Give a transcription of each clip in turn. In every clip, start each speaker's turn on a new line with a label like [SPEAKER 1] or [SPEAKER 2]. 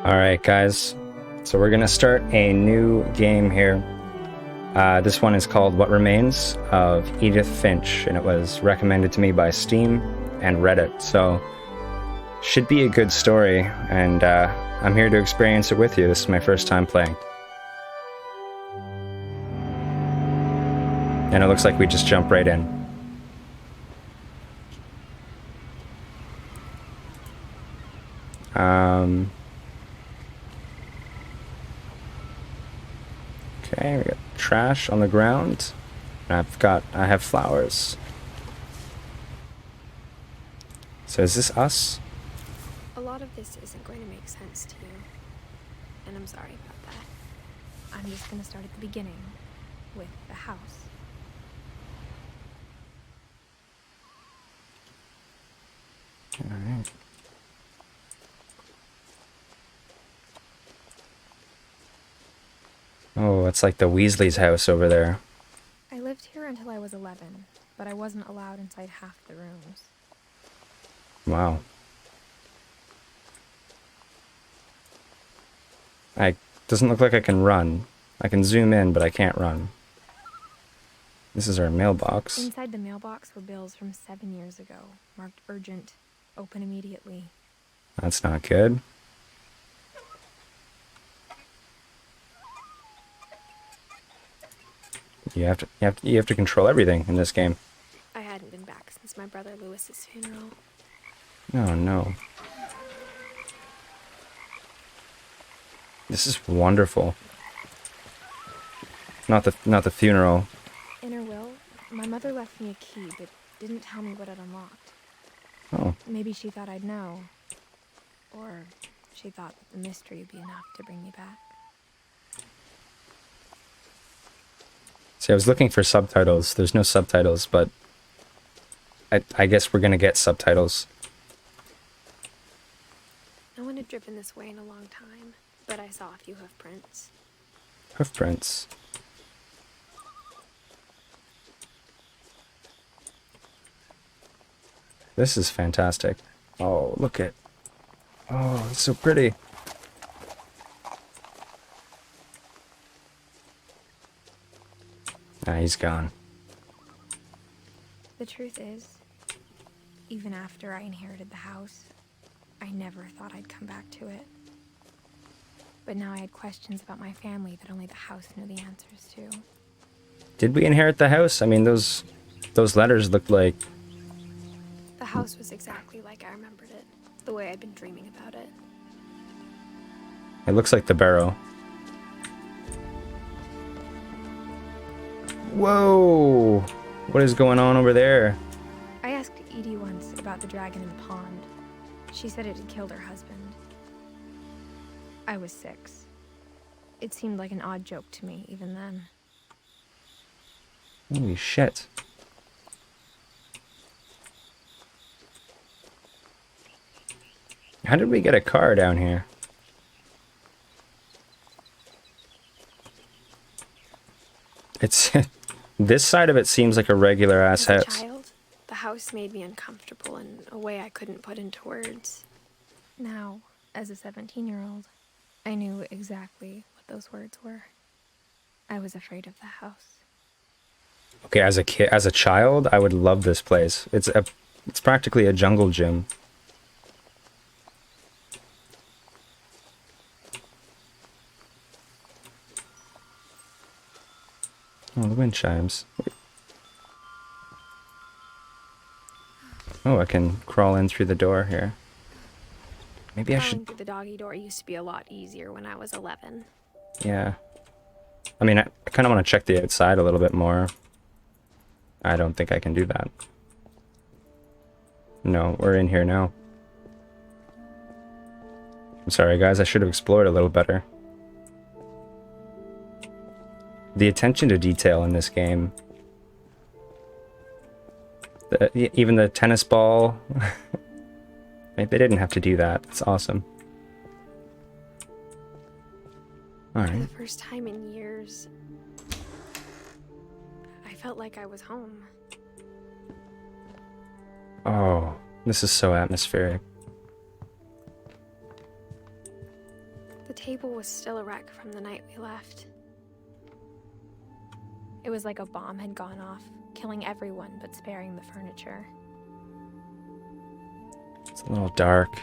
[SPEAKER 1] Alright guys, so we're gonna start a new game here. This one is called What Remains of Edith Finch, and it was recommended to me by Steam and Reddit, so should be a good story, and I'm here to experience it with you. This is my first time playing. And it looks like we just jump right in. Okay, we got trash on the ground. And I have flowers. So is this us?
[SPEAKER 2] A lot of this isn't going to make sense to you, and I'm sorry about that. I'm just going to start at the beginning, with the house.
[SPEAKER 1] Alright. Oh, it's like the Weasley's house over there.
[SPEAKER 2] I lived here until I was 11, but I wasn't allowed inside half the rooms.
[SPEAKER 1] Wow. Doesn't look like I can run. I can zoom in, but I can't run. This is our mailbox.
[SPEAKER 2] Inside the mailbox were bills from 7 years ago, marked urgent, open immediately.
[SPEAKER 1] That's not good. You have to control everything in this game.
[SPEAKER 2] I hadn't been back since my brother Lewis's funeral.
[SPEAKER 1] Oh no. This is wonderful. Not the funeral.
[SPEAKER 2] In her will, my mother left me a key, but didn't tell me what it unlocked.
[SPEAKER 1] Oh.
[SPEAKER 2] Maybe she thought I'd know. Or she thought that the mystery would be enough to bring me back.
[SPEAKER 1] See, I was looking for subtitles. There's no subtitles, but I guess we're gonna get subtitles.
[SPEAKER 2] No one had driven this way in a long time, but I saw a few hoof prints.
[SPEAKER 1] Hoof prints. This is fantastic. Oh, look at... Oh, it's so pretty. Ah, he's gone.
[SPEAKER 2] The truth is, even after I inherited the house, I never thought I'd come back to it. But now I had questions about my family that only the house knew the answers to.
[SPEAKER 1] Did we inherit the house? I mean, those letters looked like...
[SPEAKER 2] The house was exactly like I remembered it, the way I'd been dreaming about it.
[SPEAKER 1] It looks like the barrow. Whoa! What is going on over there?
[SPEAKER 2] I asked Edie once about the dragon in the pond. She said it had killed her husband. I was 6. It seemed like an odd joke to me, even then.
[SPEAKER 1] Holy shit. How did we get a car down here? It's... This side of it seems like a regular ass
[SPEAKER 2] As a
[SPEAKER 1] house.
[SPEAKER 2] child, the house made me uncomfortable in a way I couldn't put into words. Now, as a 17-year-old, I knew exactly what those words were. I was afraid of the house.
[SPEAKER 1] Okay, as a child, I would love this place. It's practically a jungle gym. Oh, the wind chimes. Oh, I can crawl in through the door here. Maybe I should...
[SPEAKER 2] Crawling through the doggy door used to be a lot easier when I was 11.
[SPEAKER 1] Yeah. I mean, I kind of want to check the outside a little bit more. I don't think I can do that. No, we're in here now. I'm sorry, guys. I should have explored a little better. The attention to detail in this game. Even the tennis ball. They didn't have to do that. It's awesome.
[SPEAKER 2] For
[SPEAKER 1] Alright.
[SPEAKER 2] the first time in years, I felt like I was home.
[SPEAKER 1] Oh, this is so atmospheric.
[SPEAKER 2] table was still a wreck from the night we left. It was like a bomb had gone off, killing everyone but sparing the furniture.
[SPEAKER 1] It's a little dark.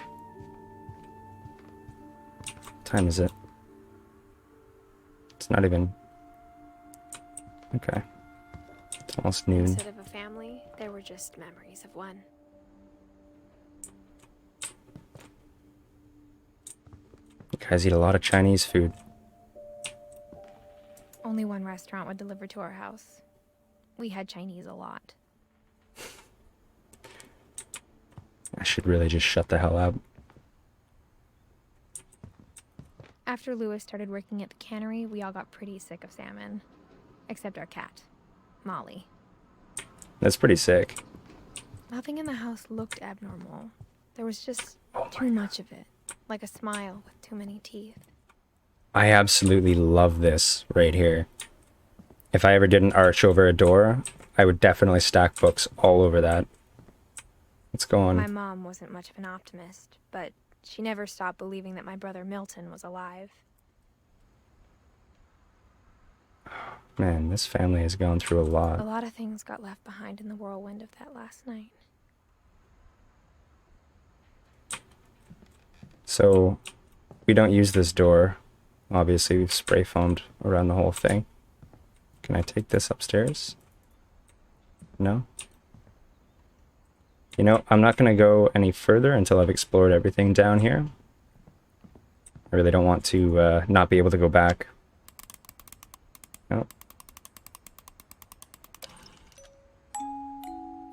[SPEAKER 1] What time is it? It's not even... Okay. It's almost noon.
[SPEAKER 2] Instead of a family, there were just memories of one.
[SPEAKER 1] You guys eat a lot of Chinese food.
[SPEAKER 2] Only one restaurant would deliver to our house. We had Chinese a lot.
[SPEAKER 1] I should really just shut the hell up.
[SPEAKER 2] After Lewis started working at the cannery, we all got pretty sick of salmon. Except our cat, Molly.
[SPEAKER 1] That's pretty sick.
[SPEAKER 2] Nothing in the house looked abnormal. There was just too much of it. Like a smile with too many teeth.
[SPEAKER 1] I absolutely love this right here. If I ever did an arch over a door, I would definitely stack books all over that. Let's go on.
[SPEAKER 2] My mom wasn't much of an optimist, but she never stopped believing that my brother Milton was alive.
[SPEAKER 1] Man, this family has gone through a lot.
[SPEAKER 2] A lot of things got left behind in the whirlwind of that last night.
[SPEAKER 1] So, we don't use this door. Obviously, we've spray foamed around the whole thing. Can I take this upstairs? No? You know, I'm not going to go any further until I've explored everything down here. I really don't want to not be able to go back. No.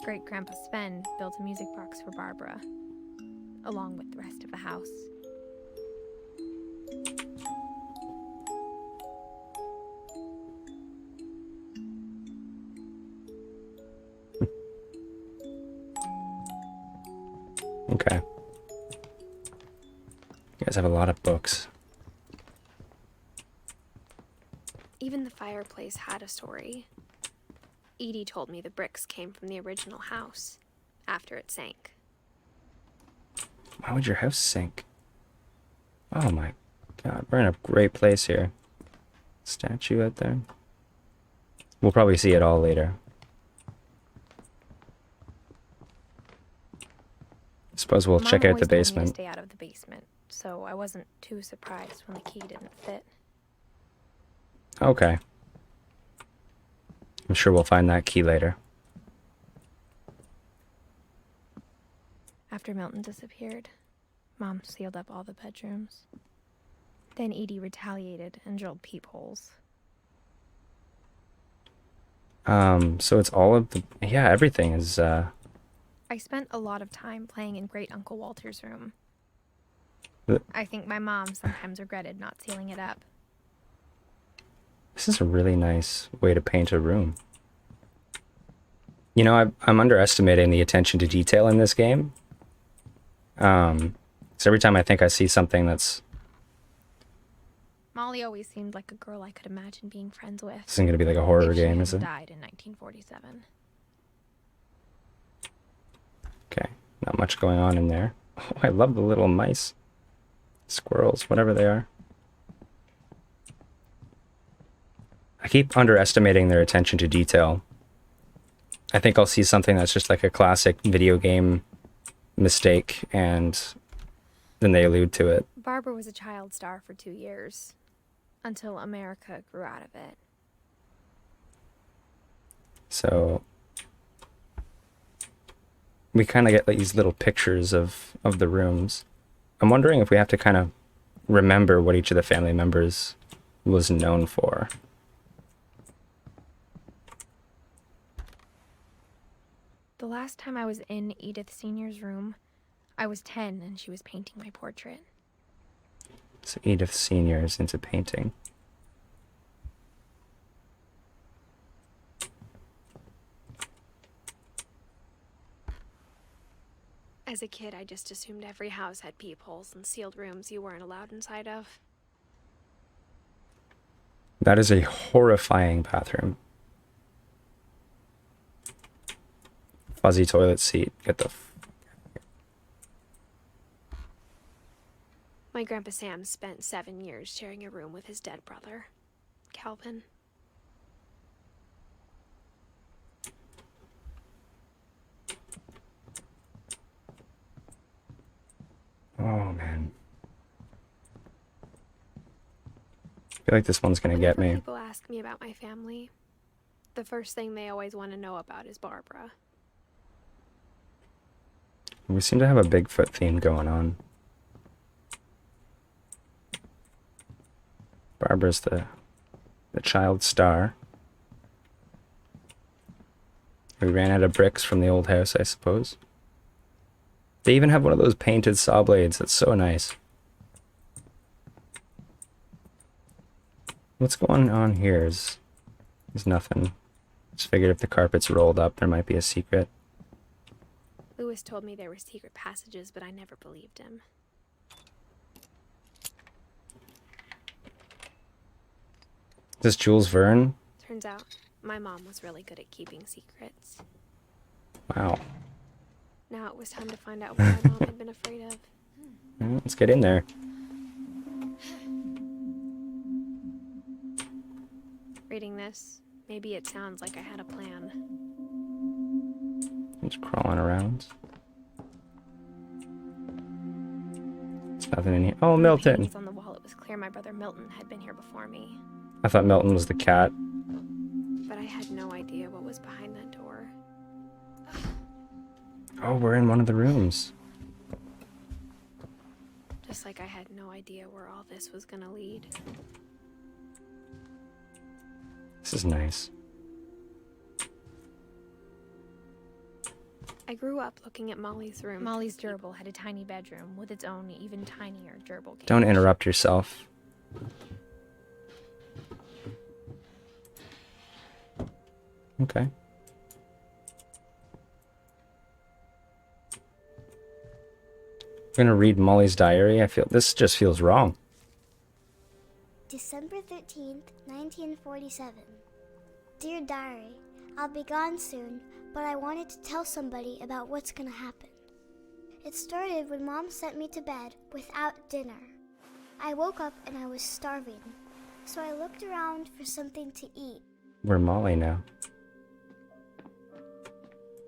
[SPEAKER 2] Great-Grandpa Sven built a music box for Barbara, along with the rest of the house.
[SPEAKER 1] Okay. You guys have a lot of books.
[SPEAKER 2] Even the fireplace had a story. Edie told me the bricks came from the original house, after it sank.
[SPEAKER 1] Why would your house sink? Oh my god, we're in a great place here. Statue out there. We'll probably see it all later. Suppose we'll check out the basement.
[SPEAKER 2] Mom always told me to stay out of the basement, so I wasn't too surprised when the key didn't fit.
[SPEAKER 1] Okay. I'm sure we'll find that key later.
[SPEAKER 2] After Milton disappeared, Mom sealed up all the bedrooms. Then Edie retaliated and drilled peepholes.
[SPEAKER 1] So it's all of the... Yeah, everything is,
[SPEAKER 2] I spent a lot of time playing in Great Uncle Walter's room.
[SPEAKER 1] The-
[SPEAKER 2] I think my mom sometimes regretted not sealing it up.
[SPEAKER 1] This is a really nice way to paint a room. You know, I'm underestimating the attention to detail in this game. So every time I think I see something that's...
[SPEAKER 2] Molly always seemed like a girl I could imagine being friends with.
[SPEAKER 1] This isn't going to be like a horror game, is it?
[SPEAKER 2] Died in 1947.
[SPEAKER 1] Okay, not much going on in there. Oh, I love the little mice. Squirrels, whatever they are. I keep underestimating their attention to detail. I think I'll see something that's just like a classic video game mistake, and then they allude to it.
[SPEAKER 2] Barbara was a child star for 2 years, until America grew out of it.
[SPEAKER 1] So we kind of get like these little pictures of the rooms. I'm wondering if we have to kind of remember what each of the family members was known for.
[SPEAKER 2] The last time I was in Edith Sr.'s room, I was 10 and she was painting my portrait.
[SPEAKER 1] So Edith Sr. is into painting.
[SPEAKER 2] As a kid, I just assumed every house had peepholes and sealed rooms you weren't allowed inside of.
[SPEAKER 1] That is a horrifying bathroom. Fuzzy toilet seat. Get the...
[SPEAKER 2] My Grandpa Sam spent 7 years sharing a room with his dead brother, Calvin.
[SPEAKER 1] Oh, man. I feel like this one's gonna get me.
[SPEAKER 2] Whenever people ask me about my family, the first thing they always want to know about is Barbara.
[SPEAKER 1] We seem to have a Bigfoot theme going on. Barbara's the child star. We ran out of bricks from the old house, I suppose. They even have one of those painted saw blades. That's so nice. What's going on here? There's nothing. Just figured if the carpet's rolled up, there might be a secret.
[SPEAKER 2] Lewis told me there were secret passages, but I never believed him.
[SPEAKER 1] This Jules Verne?
[SPEAKER 2] Turns out, my mom was really good at keeping secrets.
[SPEAKER 1] Wow.
[SPEAKER 2] Now it was time to find out what my mom had been afraid of.
[SPEAKER 1] Well, let's get in there.
[SPEAKER 2] Reading this, maybe it sounds like I had a plan.
[SPEAKER 1] Just crawling around. There's nothing in here. Oh, Milton!
[SPEAKER 2] Paintings on the wall, it was clear my brother Milton had been here before me.
[SPEAKER 1] I thought Milton was the cat.
[SPEAKER 2] But I had no idea what was behind that door.
[SPEAKER 1] Oh, we're in one of the rooms.
[SPEAKER 2] Just like I had no idea where all this was gonna lead.
[SPEAKER 1] This is nice.
[SPEAKER 2] I grew up looking at Molly's room.
[SPEAKER 3] Molly's gerbil had a tiny bedroom with its own even tinier gerbil cage.
[SPEAKER 1] Don't interrupt yourself. Okay. I'm gonna read Molly's diary. I feel this just feels wrong.
[SPEAKER 4] December 13th, 1947. Dear Diary, I'll be gone soon, but I wanted to tell somebody about what's gonna happen. It started when Mom sent me to bed without dinner. I woke up and I was starving, so I looked around for something to eat.
[SPEAKER 1] We're Molly now.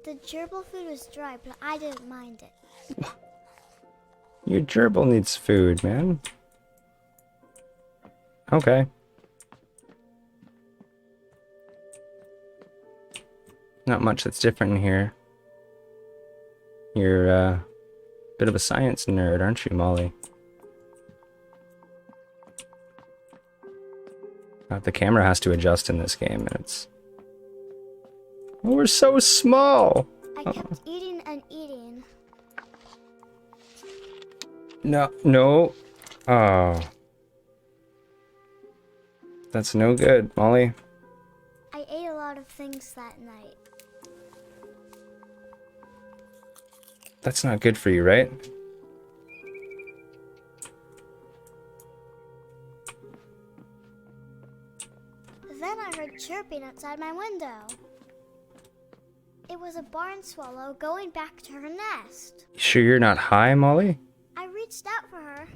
[SPEAKER 4] The gerbil food was dry, but I didn't mind it.
[SPEAKER 1] Your gerbil needs food, man. Okay. Not much that's different in here. You're a bit of a science nerd, aren't you, Molly? The camera has to adjust in this game, and it's... Oh, we're so small!
[SPEAKER 4] I kept eating and eating.
[SPEAKER 1] No, no. Oh. That's no good, Molly.
[SPEAKER 4] I ate a lot of things that night.
[SPEAKER 1] That's not good for you, right?
[SPEAKER 4] Then I heard chirping outside my window. It was a barn swallow going back to her nest.
[SPEAKER 1] You sure you're not high, Molly?
[SPEAKER 4] I reached out for her.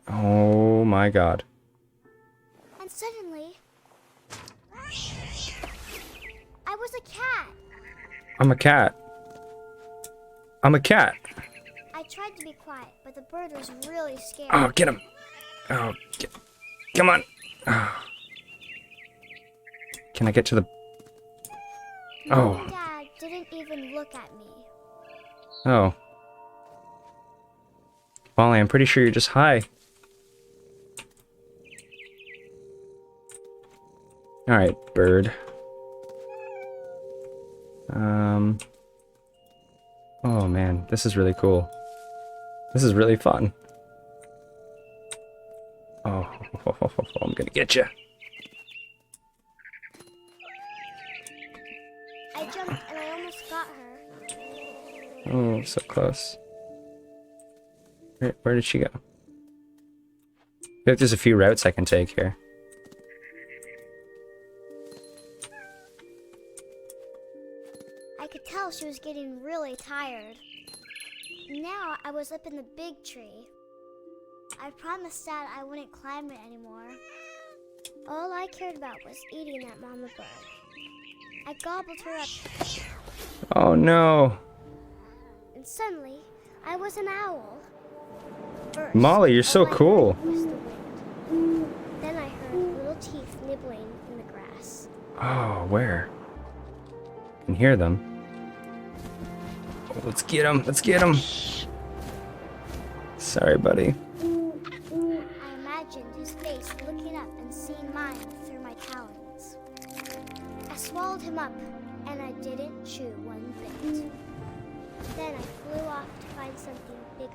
[SPEAKER 1] Oh my god.
[SPEAKER 4] And suddenly, I was a cat.
[SPEAKER 1] I'm a cat. I'm a cat.
[SPEAKER 4] I tried to be quiet, but the bird was really scared.
[SPEAKER 1] Oh, get him. Oh, come on. Oh. Can I get to the...
[SPEAKER 4] Mom and Dad didn't even look at me.
[SPEAKER 1] Oh. Molly, I'm pretty sure you're just high. Alright, bird. Oh man, this is really cool. This is really fun. Oh, I'm gonna get you.
[SPEAKER 4] I jumped and I almost got her.
[SPEAKER 1] Oh, so close. Where did she go? I feel like there's a few routes I can take here.
[SPEAKER 4] I could tell she was getting really tired. Now I was up in the big tree. I promised Dad I wouldn't climb it anymore. All I cared about was eating that mama bird. I gobbled her up,
[SPEAKER 1] Oh no.
[SPEAKER 4] and suddenly I was an owl. First,
[SPEAKER 1] Molly, you're so
[SPEAKER 4] all I heard
[SPEAKER 1] cool.
[SPEAKER 4] was the wind. Then I heard little teeth nibbling in the grass.
[SPEAKER 1] Oh, where? I can hear them. Let's get him. Let's get him. Sorry, buddy.
[SPEAKER 4] I imagined his face looking up and seeing mine through my talons. I swallowed him up, and I didn't chew one bit. Then I flew off to find something bigger.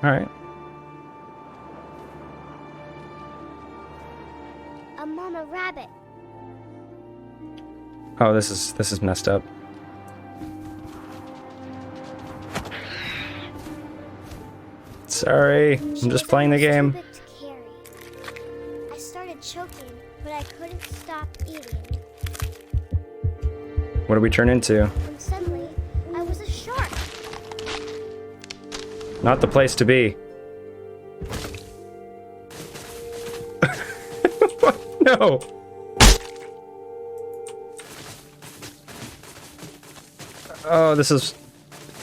[SPEAKER 1] All right.
[SPEAKER 4] A mama rabbit.
[SPEAKER 1] Oh, this is messed up. Sorry, I'm
[SPEAKER 4] She
[SPEAKER 1] just
[SPEAKER 4] was
[SPEAKER 1] playing the
[SPEAKER 4] almost too
[SPEAKER 1] game.
[SPEAKER 4] big to carry. I started choking, but I couldn't stop eating.
[SPEAKER 1] What did we turn into?
[SPEAKER 4] And suddenly, I was a shark.
[SPEAKER 1] Not the place to be. No. Oh, this is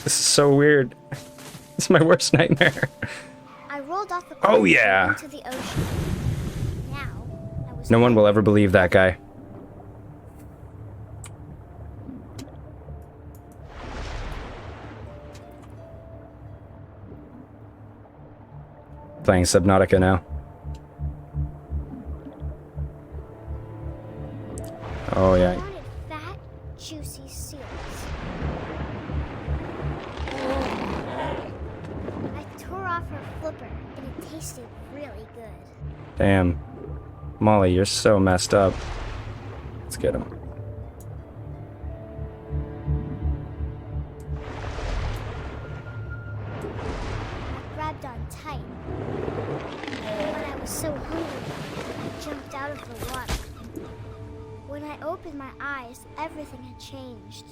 [SPEAKER 1] so weird. This is my worst nightmare.
[SPEAKER 4] I rolled off the
[SPEAKER 1] Oh,
[SPEAKER 4] cliff
[SPEAKER 1] yeah.
[SPEAKER 4] into the ocean. Now, I was
[SPEAKER 1] No one will ever believe that guy. Playing Subnautica now. Oh
[SPEAKER 4] I
[SPEAKER 1] yeah.
[SPEAKER 4] wanted fat, juicy seals. I tore off her flipper, and it tasted really good.
[SPEAKER 1] Damn. Molly, you're so messed up. Let's get him.
[SPEAKER 4] I grabbed on tight. When I was so hungry, I jumped out of the water. When I opened my eyes, everything had changed.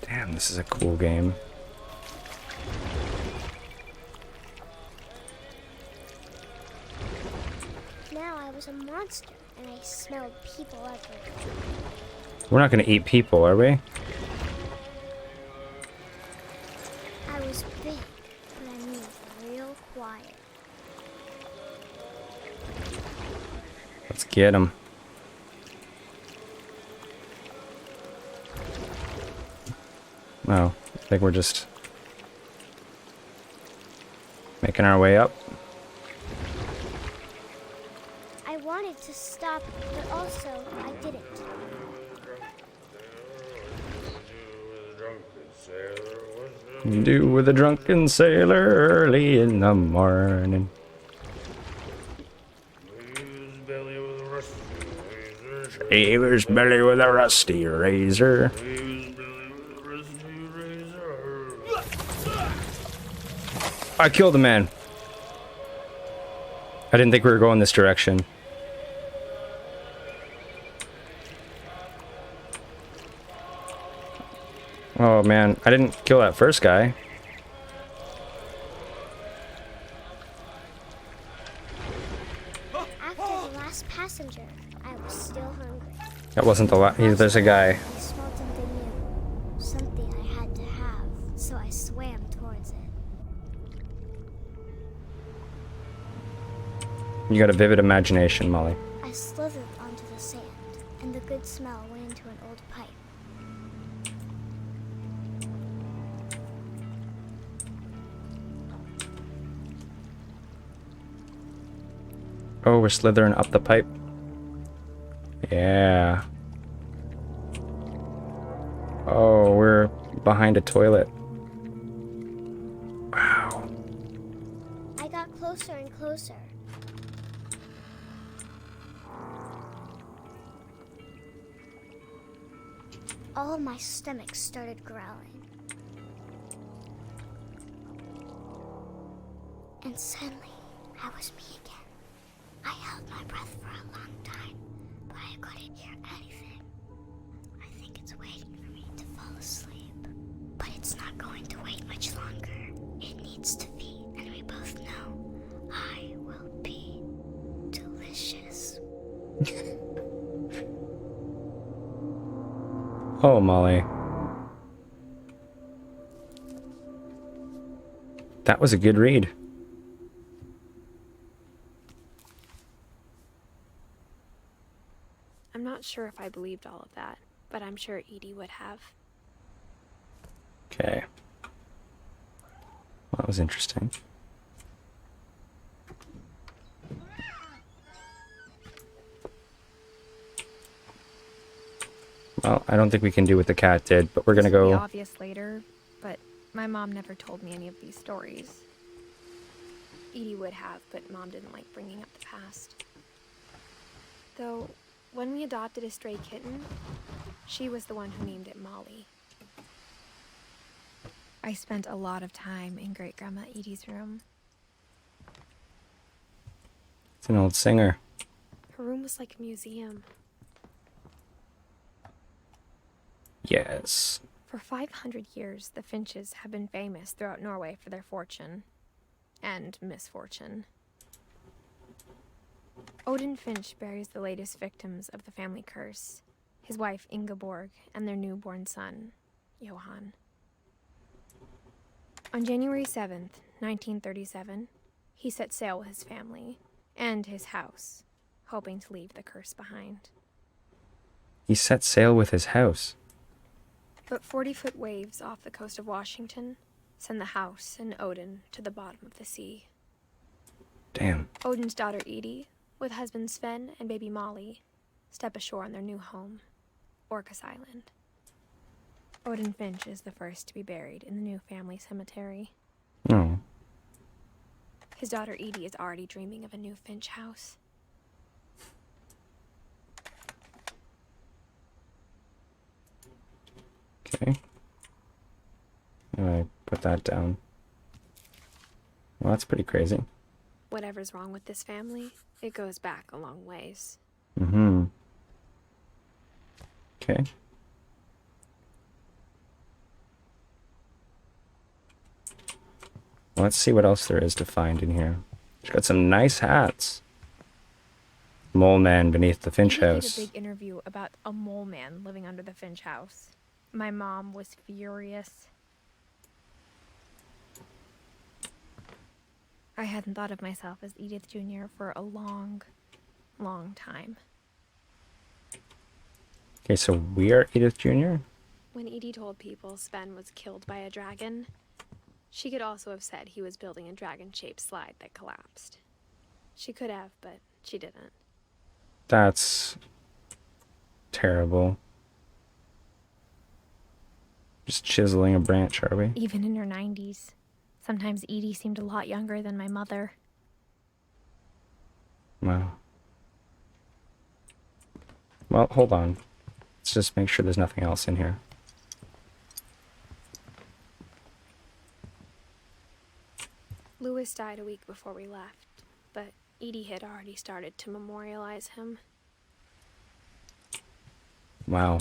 [SPEAKER 1] Damn, this is a cool game.
[SPEAKER 4] Now I was a monster, and I smelled people everywhere.
[SPEAKER 1] We're not gonna eat people, are we?
[SPEAKER 4] I was big, but I moved real quiet.
[SPEAKER 1] Let's get him. Oh, I think we're just making our way up.
[SPEAKER 4] I wanted to stop, but also I didn't.
[SPEAKER 1] Do with a drunken sailor early in the morning. Sailor's belly with a rusty razor. I killed a man. I didn't think we were going this direction. Oh man, I didn't kill that first guy.
[SPEAKER 4] After the last passenger, I was still hungry.
[SPEAKER 1] That wasn't the last. There's a guy.
[SPEAKER 4] I smelled something new, something I had to have, so I swam towards it.
[SPEAKER 1] You got a vivid imagination, Molly.
[SPEAKER 4] I slithered onto the sand, and the good smell went into an old pipe.
[SPEAKER 1] Oh, we're slithering up the pipe. Yeah. Oh, we're behind a toilet. Wow.
[SPEAKER 4] I got closer and closer. All my stomach started growling. And suddenly, I was me again. I held my breath for a long time, but I couldn't hear anything.
[SPEAKER 1] Oh, Molly. That was a good read.
[SPEAKER 2] I'm not sure if I believed all of that, but I'm sure Edie would have.
[SPEAKER 1] Okay. Well, that was interesting. Well, I don't think we can do what the cat did, but we're gonna
[SPEAKER 2] This will be
[SPEAKER 1] go...
[SPEAKER 2] obvious later, but my mom never told me any of these stories. Edie would have, but Mom didn't like bringing up the past. Though, when we adopted a stray kitten, she was the one who named it Molly. I spent a lot of time in Great-Grandma Edie's room.
[SPEAKER 1] It's an old singer.
[SPEAKER 2] Her room was like a museum.
[SPEAKER 1] Yes.
[SPEAKER 2] For 500 years, the Finches have been famous throughout Norway for their fortune. And misfortune. Odin Finch buries the latest victims of the family curse, his wife Ingeborg and their newborn son, Johann. On January 7th, 1937, he set sail with his family and his house, hoping to leave the curse behind.
[SPEAKER 1] He set sail with his house.
[SPEAKER 2] But 40-foot waves off the coast of Washington send the house and Odin to the bottom of the sea.
[SPEAKER 1] Damn.
[SPEAKER 2] Odin's daughter Edie, with husband Sven and baby Molly, step ashore on their new home, Orcas Island. Odin Finch is the first to be buried in the new family cemetery.
[SPEAKER 1] Oh.
[SPEAKER 2] His daughter Edie is already dreaming of a new Finch house.
[SPEAKER 1] Okay. I put that down. Well, that's pretty crazy.
[SPEAKER 2] Whatever's wrong with this family, it goes back a long ways.
[SPEAKER 1] Mm-hmm. Okay. Let's see what else there is to find in here. She's got some nice hats. Mole man beneath the Finch
[SPEAKER 2] Edie
[SPEAKER 1] house.
[SPEAKER 2] gave a big interview about a mole man living under the Finch house. My mom was furious. I hadn't thought of myself as Edith Jr. for a long, long time.
[SPEAKER 1] Okay, so we are Edith Jr.?
[SPEAKER 2] When Edie told people Sven was killed by a dragon, she could also have said he was building a dragon-shaped slide that collapsed. She could have, but she didn't.
[SPEAKER 1] That's terrible. Just chiseling a branch, are we?
[SPEAKER 2] Even in her 90s. Sometimes Edie seemed a lot younger than my mother.
[SPEAKER 1] Wow. Well, hold on. Let's just make sure there's nothing else in here.
[SPEAKER 2] Louis died a week before we left, but Edie had already started to memorialize him.
[SPEAKER 1] Wow.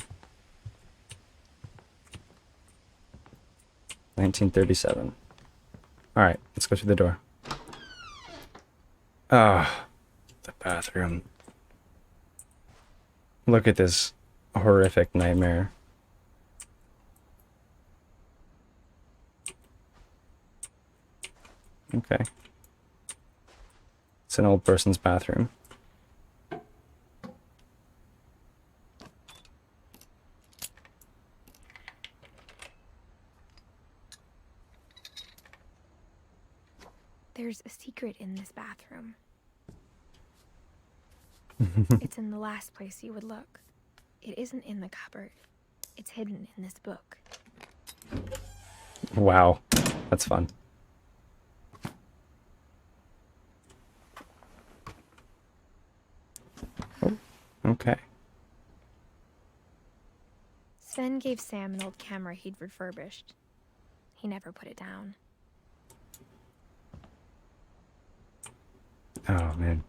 [SPEAKER 1] 1937. Alright, let's go through the door. Ah, the bathroom. Look at this horrific nightmare. Okay. It's an old person's bathroom.
[SPEAKER 2] There's a secret in this bathroom. It's in the last place you would look. It isn't in the cupboard. It's hidden in this book.
[SPEAKER 1] Wow, that's fun. Oh, okay.
[SPEAKER 2] Sven gave Sam an old camera he'd refurbished. He never put it down.
[SPEAKER 1] Oh, man.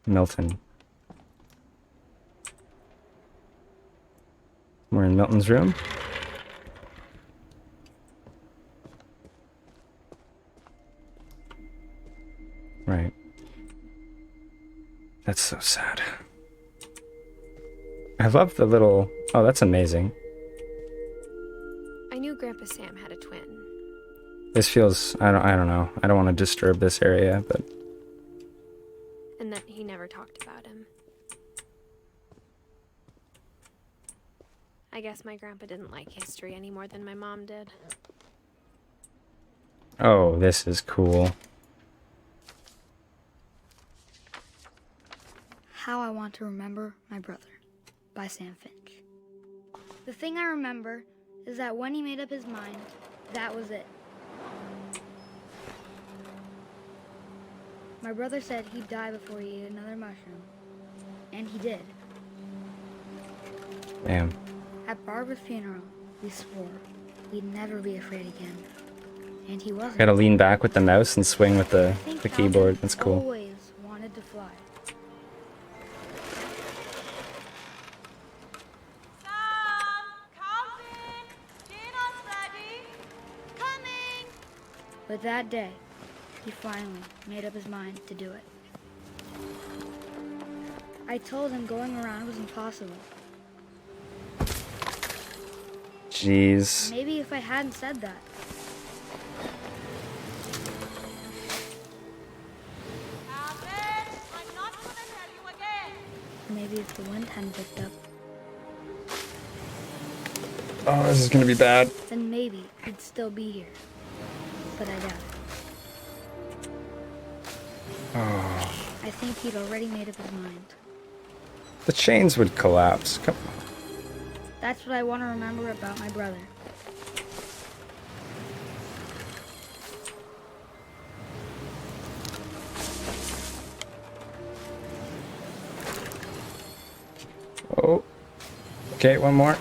[SPEAKER 1] Milton. We're in Milton's room. Right. That's so sad. I love the little... Oh, that's amazing.
[SPEAKER 2] I knew Grandpa Sam had a twin.
[SPEAKER 1] This feels... I don't know. I don't want to disturb this area, but...
[SPEAKER 2] And that he never talked about him. I guess my grandpa didn't like history any more than my mom did.
[SPEAKER 1] Oh, this is cool.
[SPEAKER 5] How I Want to Remember My Brother by Sam Finch. The thing I remember is that when he made up his mind, that was it. My brother said he'd die before he ate another mushroom. And he did.
[SPEAKER 1] Damn.
[SPEAKER 5] At Barbara's funeral, we swore we'd never be afraid again. And he wasn't.
[SPEAKER 1] Gotta lean back with the mouse and swing with the
[SPEAKER 5] I think
[SPEAKER 1] keyboard. That's
[SPEAKER 5] Calvin
[SPEAKER 1] cool.
[SPEAKER 5] always wanted to fly. But that day, he finally made up his mind to do it. I told him going around was impossible.
[SPEAKER 1] Jeez.
[SPEAKER 5] Maybe if I hadn't said that.
[SPEAKER 6] Alvin, I'm not gonna tell you again.
[SPEAKER 5] Maybe if the wind hadn't picked up,
[SPEAKER 1] Oh, this is gonna be bad.
[SPEAKER 5] then maybe he'd still be here. But I doubt it.
[SPEAKER 1] Oh.
[SPEAKER 5] I think he'd already made up his mind.
[SPEAKER 1] The chains would collapse. Come on.
[SPEAKER 5] That's what I want to remember about my brother.
[SPEAKER 1] Oh. Okay, one more.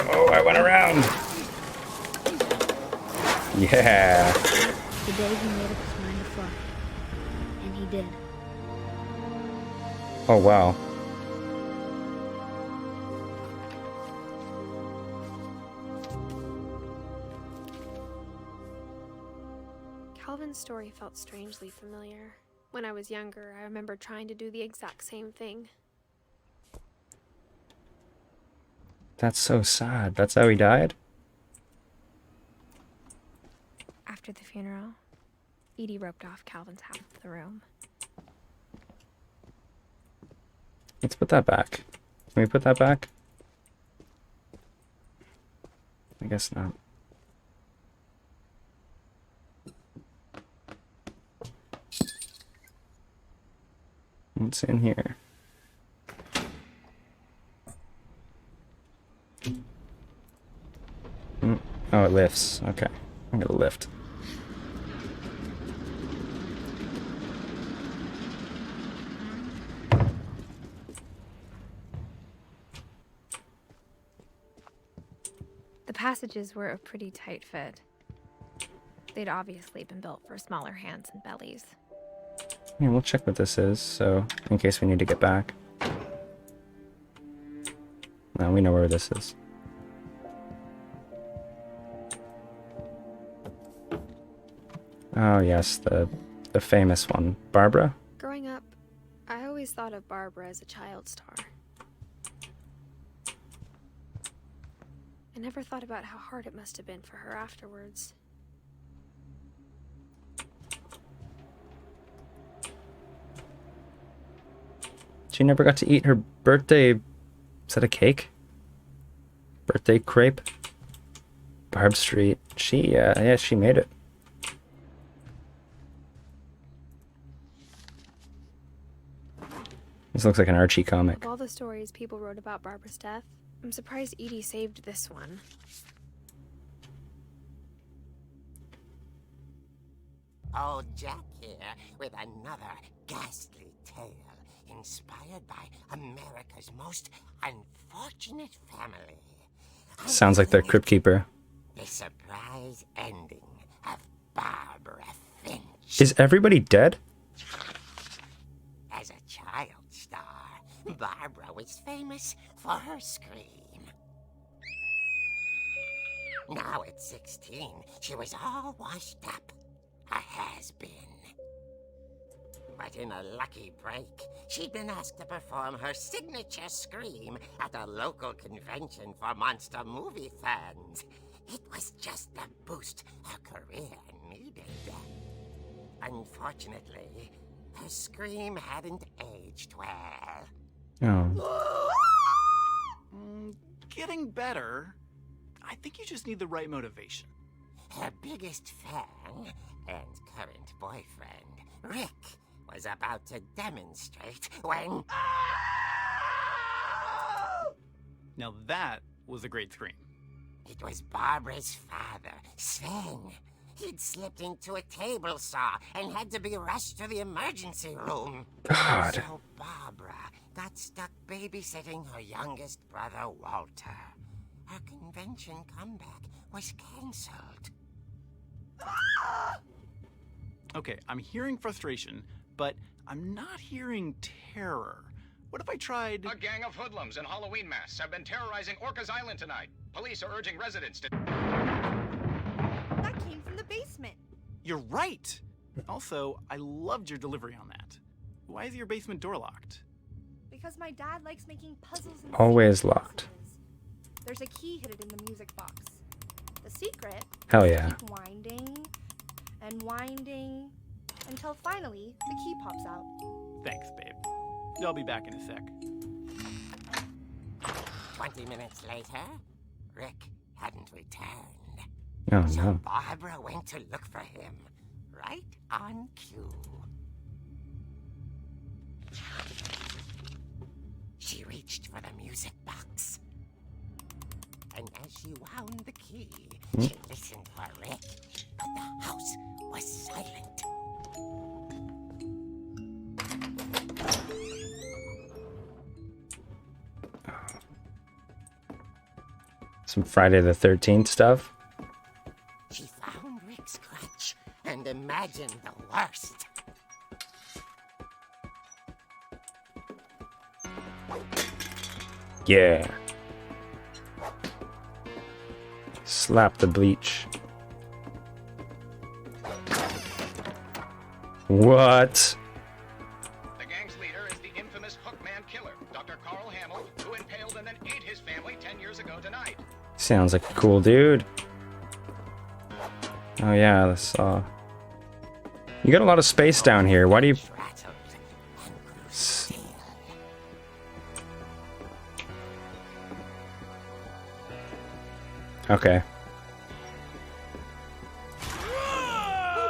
[SPEAKER 1] Oh, I went around. Yeah.
[SPEAKER 5] The day he made up his mind to fly. And he did.
[SPEAKER 1] Oh, wow.
[SPEAKER 2] Calvin's story felt strangely familiar. When I was younger, I remember trying to do the exact same thing.
[SPEAKER 1] That's so sad. That's how he died?
[SPEAKER 2] After the funeral, Edie roped off Calvin's half of the room.
[SPEAKER 1] Let's put that back. Can we put that back? I guess not. What's in here? Oh, it lifts. Okay. I'm gonna lift.
[SPEAKER 2] The passages were a pretty tight fit. They'd obviously been built for smaller hands and bellies.
[SPEAKER 1] Yeah, we'll check what this is, so in case we need to get back. Now we know where this is. Oh yes, the famous one. Barbara?
[SPEAKER 2] Growing up, I always thought of Barbara as a child star. I never thought about how hard it must have been for her afterwards.
[SPEAKER 1] She never got to eat her birthday... Is that a cake? Birthday crepe? Barb Street. Yeah, she made it. This looks like an Archie comic.
[SPEAKER 2] Of all the stories people wrote about Barbara's death, I'm surprised Edie saved this one.
[SPEAKER 7] Old Jack here with another ghastly tale inspired by America's most unfortunate family.
[SPEAKER 1] Sounds like the Crypt Keeper.
[SPEAKER 7] The surprise ending of Barbara Finch.
[SPEAKER 1] Is everybody dead?
[SPEAKER 7] As a child star, Barbara was famous for her scream. Now at 16, she was all washed up. A has-been. But in a lucky break, she'd been asked to perform her signature scream at a local convention for monster movie fans. It was just the boost her career needed. Unfortunately, her scream hadn't aged well.
[SPEAKER 1] Oh.
[SPEAKER 8] Getting better. I think you just need the right motivation.
[SPEAKER 7] Her biggest fan and current boyfriend, Rick, was about to demonstrate when...
[SPEAKER 8] Now that was a great scream.
[SPEAKER 7] It was Barbara's father, Sven. He'd slipped into a table saw and had to be rushed to the emergency room.
[SPEAKER 1] God.
[SPEAKER 7] So Barbara got stuck babysitting her youngest brother, Walter. Her convention comeback was cancelled.
[SPEAKER 8] Okay, I'm hearing frustration, but I'm not hearing terror. What if I tried...
[SPEAKER 9] A gang of hoodlums in Halloween masks have been terrorizing Orcas Island tonight. Police are urging residents to...
[SPEAKER 6] That came from the basement.
[SPEAKER 8] You're right! Also, I loved your delivery on that. Why is your basement door locked?
[SPEAKER 6] Because my dad likes making puzzles and
[SPEAKER 1] Always
[SPEAKER 6] secret
[SPEAKER 1] locked.
[SPEAKER 6] boxes. There's a key hidden in the music box. The secret
[SPEAKER 1] Hell
[SPEAKER 6] is to
[SPEAKER 1] yeah.
[SPEAKER 6] keep winding and winding until finally the key pops out.
[SPEAKER 8] Thanks, babe. I'll be back in a sec.
[SPEAKER 7] 20 minutes later, Rick hadn't returned.
[SPEAKER 1] Oh
[SPEAKER 7] So
[SPEAKER 1] no.
[SPEAKER 7] Barbara went to look for him, right on cue. She reached for the music box. And as she wound the key, she listened for Rick, but the house was silent.
[SPEAKER 1] Some Friday the 13th stuff.
[SPEAKER 7] She found Rick's crutch and imagined the worst.
[SPEAKER 1] Yeah. Slap the bleach. What?
[SPEAKER 9] The gang's leader is the infamous Hookman killer, Dr. Carl Hamill, who impaled and then ate his family 10 years ago tonight.
[SPEAKER 1] Sounds like a cool dude. Oh yeah, this you got a lot of space down here. Why do you...
[SPEAKER 7] Rattled and grew
[SPEAKER 1] S-
[SPEAKER 7] still.
[SPEAKER 1] Okay.
[SPEAKER 6] Oh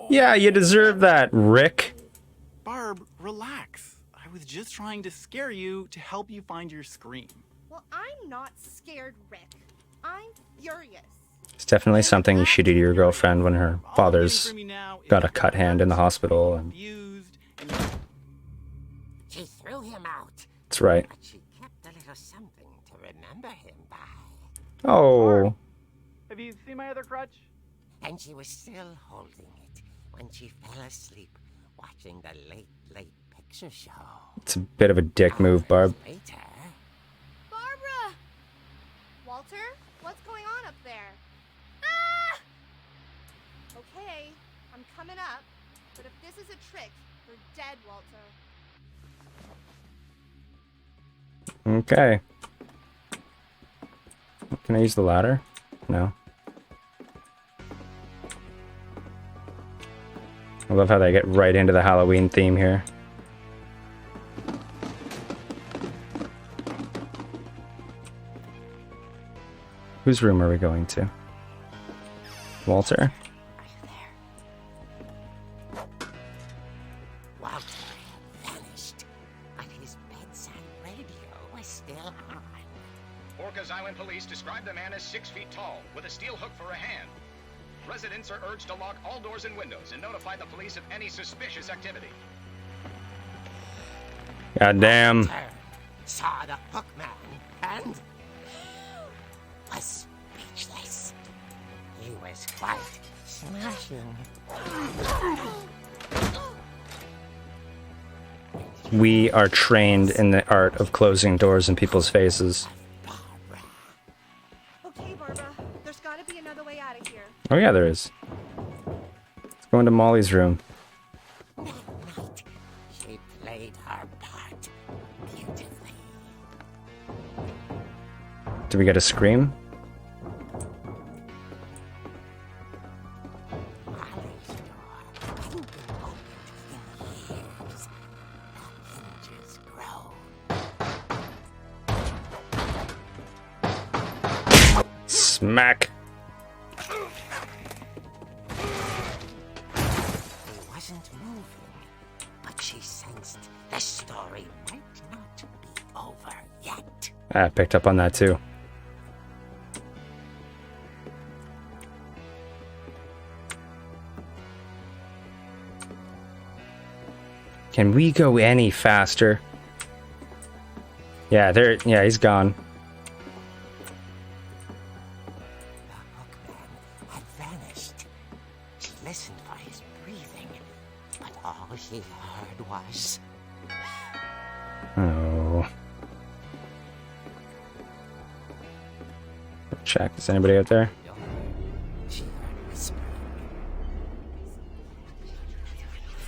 [SPEAKER 6] dear!
[SPEAKER 1] Yeah, you deserve that, Rick.
[SPEAKER 8] Barb, relax. I was just trying to scare you to help you find your scream.
[SPEAKER 6] Well, I'm not scared, Rick. I'm furious.
[SPEAKER 1] It's definitely something you should do to your girlfriend when her
[SPEAKER 8] All I'm getting
[SPEAKER 1] father's
[SPEAKER 8] from you now is
[SPEAKER 1] got a
[SPEAKER 8] that
[SPEAKER 1] cut hand in the hospital. And
[SPEAKER 8] abused and
[SPEAKER 7] She threw him out,
[SPEAKER 1] that's right.
[SPEAKER 7] but she kept a little something to remember him by.
[SPEAKER 1] Oh,
[SPEAKER 8] Have you seen my other crutch?
[SPEAKER 7] And she was still holding it when she fell asleep watching the late picture show.
[SPEAKER 1] it's a bit of a dick move, Barb.
[SPEAKER 7] Hours later,
[SPEAKER 6] Barbara! Walter, what's going on up there? Ah! Okay, I'm coming up, but if this is a trick, you're dead, Walter.
[SPEAKER 1] Okay. Can I use the ladder? No. I love how they get right into the Halloween theme here. Whose room are we going to? Walter?
[SPEAKER 7] are you there? Walter had vanished, but his bedside radio was still on.
[SPEAKER 9] Orcas Island police describe the man as 6 feet tall, with a steel hook for a hand. Residents are urged to lock all doors and windows and notify the police of any suspicious activity.
[SPEAKER 1] Goddamn.
[SPEAKER 7] Turned, saw the hookman, and was speechless. He was quite smashing.
[SPEAKER 1] We are trained in the art of closing doors in people's faces.
[SPEAKER 7] Barbara.
[SPEAKER 6] Okay, Barbara, there's gotta be another way out of here.
[SPEAKER 1] Oh yeah, there is. into Molly's room.
[SPEAKER 7] That night, she played her part beautifully.
[SPEAKER 1] Do we get a scream?
[SPEAKER 7] Molly's door hadn't been opened in years. The hinges groan.
[SPEAKER 1] Smack.
[SPEAKER 7] He wasn't moving, but she sensed the story might not be over yet.
[SPEAKER 1] I picked up on that too. Can we go any faster? Yeah, he's gone.
[SPEAKER 7] The hookman had vanished. She listened for his breathing, but all she heard was...
[SPEAKER 1] Oh. Check. Is anybody out there?
[SPEAKER 7] She heard whispering.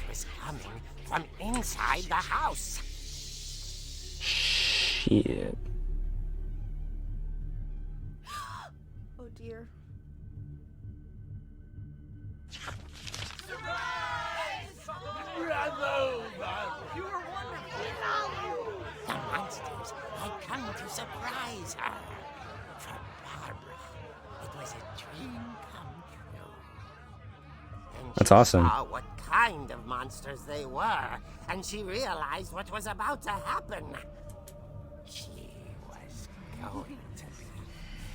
[SPEAKER 7] It was coming from inside the house.
[SPEAKER 1] Shit.
[SPEAKER 6] Oh dear.
[SPEAKER 7] The monsters had come to surprise her. For Barbara, it was a dream come true. And
[SPEAKER 1] That's
[SPEAKER 7] she
[SPEAKER 1] awesome.
[SPEAKER 7] saw what kind of monsters they were, and she realized what was about to happen. She was going to be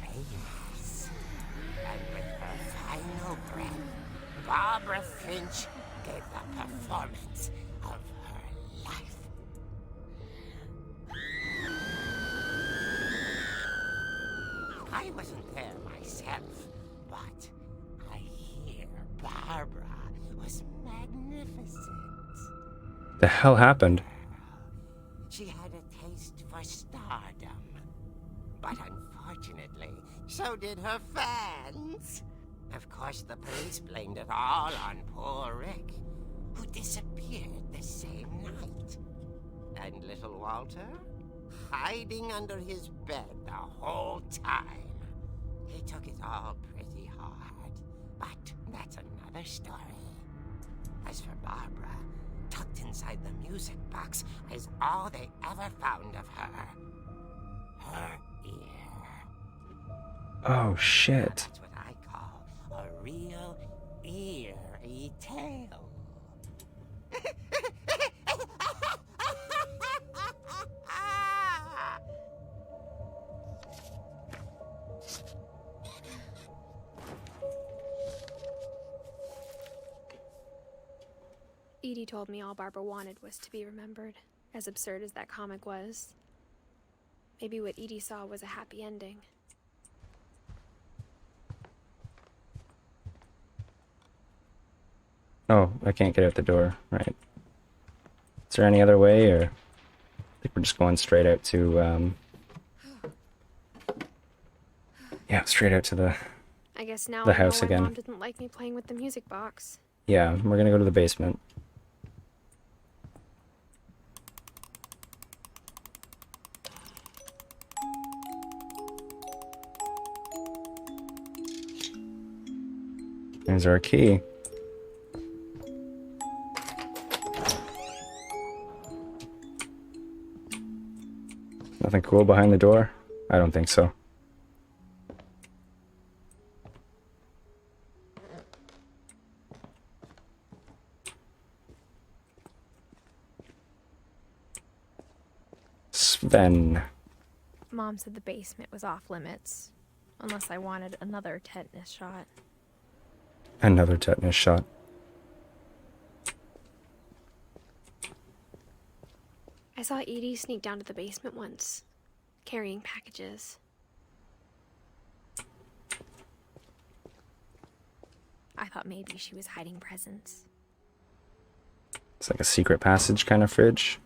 [SPEAKER 7] famous. And with her final breath, Barbara Finch gave the performance of her life. I wasn't there myself, but I hear Barbara was magnificent.
[SPEAKER 1] The hell happened?
[SPEAKER 7] She had a taste for stardom. But unfortunately, so did her fans. Of course, the police blamed it all on poor Rick, who disappeared the same night. And little Walter? Hiding under his bed the whole time. He took it all pretty hard, but that's another story. As for Barbara, tucked inside the music box is all they ever found of her. Her ear.
[SPEAKER 1] Oh shit.
[SPEAKER 7] That's what I call a real eerie tale.
[SPEAKER 2] Edie told me all Barbara wanted was to be remembered, as absurd as that comic was. Maybe what Edie saw was a happy ending.
[SPEAKER 1] Oh, I can't get out the door. Right. Is there any other way, or I think we're just going straight out to yeah, straight out to the
[SPEAKER 2] I guess now
[SPEAKER 1] The
[SPEAKER 2] I know
[SPEAKER 1] house
[SPEAKER 2] why
[SPEAKER 1] again.
[SPEAKER 2] Mom didn't like me playing with the music box.
[SPEAKER 1] Yeah, we're gonna go to the basement. There's our key. Nothing cool behind the door? I don't think so. Sven.
[SPEAKER 2] Mom said the basement was off limits, unless I wanted another tetanus shot.
[SPEAKER 1] Another tetanus shot.
[SPEAKER 2] I saw Edie sneak down to the basement once, carrying packages. I thought maybe she was hiding presents.
[SPEAKER 1] It's like a secret passage kind of fridge.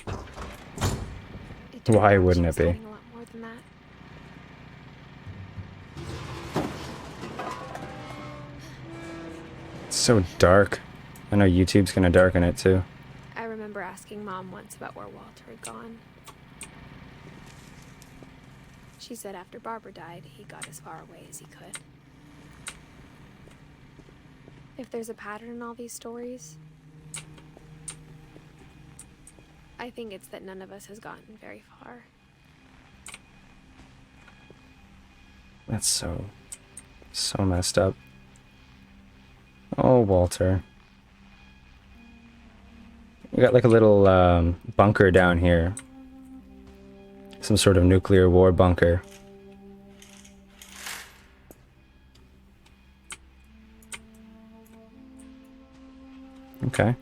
[SPEAKER 2] It turned
[SPEAKER 1] Why
[SPEAKER 2] out
[SPEAKER 1] wouldn't
[SPEAKER 2] she
[SPEAKER 1] it
[SPEAKER 2] was
[SPEAKER 1] be?
[SPEAKER 2] hiding a lot more than that.
[SPEAKER 1] So dark. I know YouTube's gonna darken it too.
[SPEAKER 2] I remember asking Mom once about where Walter had gone. She said after Barbara died, he got as far away as he could. If there's a pattern in all these stories, I think it's that none of us has gotten very far.
[SPEAKER 1] That's so messed up. Oh, Walter. We got like a little bunker down here. Some sort of nuclear war bunker. Okay.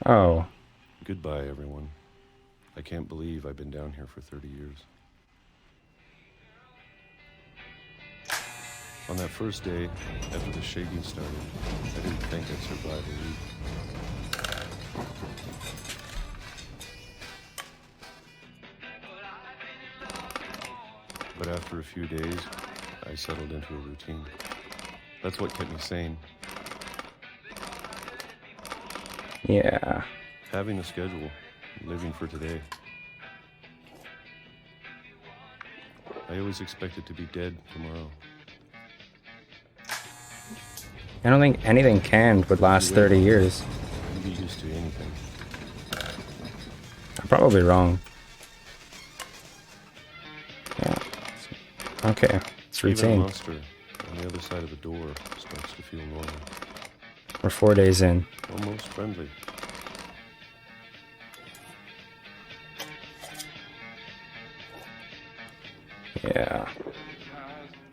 [SPEAKER 1] Oh.
[SPEAKER 10] Goodbye, everyone. I can't believe I've been down here for 30 years. On that first day, after the shaking started, I didn't think I'd survive a week. But after a few days, I settled into a routine. That's what kept me sane.
[SPEAKER 1] Yeah.
[SPEAKER 10] Having a schedule, living for today. I always expected to be dead tomorrow.
[SPEAKER 1] I don't think anything canned would last 30 years.
[SPEAKER 10] You'd be used to anything.
[SPEAKER 1] I'm probably wrong. Yeah. Okay, it's
[SPEAKER 10] Even a
[SPEAKER 1] routine.
[SPEAKER 10] monster on the other side of the door starts to feel normal.
[SPEAKER 1] We're 4 days in.
[SPEAKER 10] Almost friendly.
[SPEAKER 1] Yeah.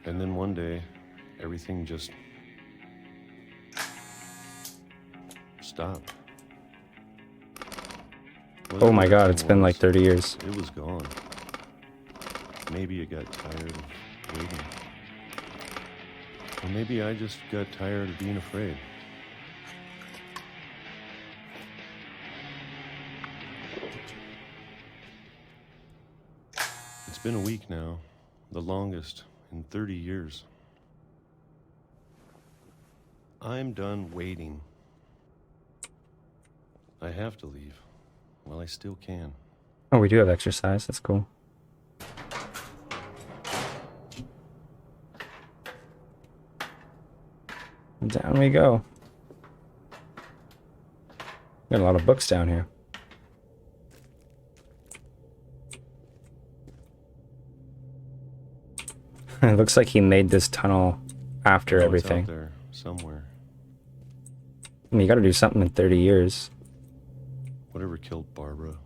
[SPEAKER 10] And then one day, everything just stopped.
[SPEAKER 1] Oh my god,
[SPEAKER 10] Whatever
[SPEAKER 1] it's been like 30 years.
[SPEAKER 10] It was gone. Maybe it got tired of waiting. Or maybe I just got tired of being afraid. It's been a week now, the longest in 30 years. I'm done waiting. I have to leave. Well, I still can.
[SPEAKER 1] Oh, we do have exercise. That's cool. Down we go. Got a lot of books down here. It looks like he made this tunnel after
[SPEAKER 10] It's
[SPEAKER 1] everything.
[SPEAKER 10] out there somewhere.
[SPEAKER 1] I mean, you gotta do something in 30 years.
[SPEAKER 10] Whatever killed Barbara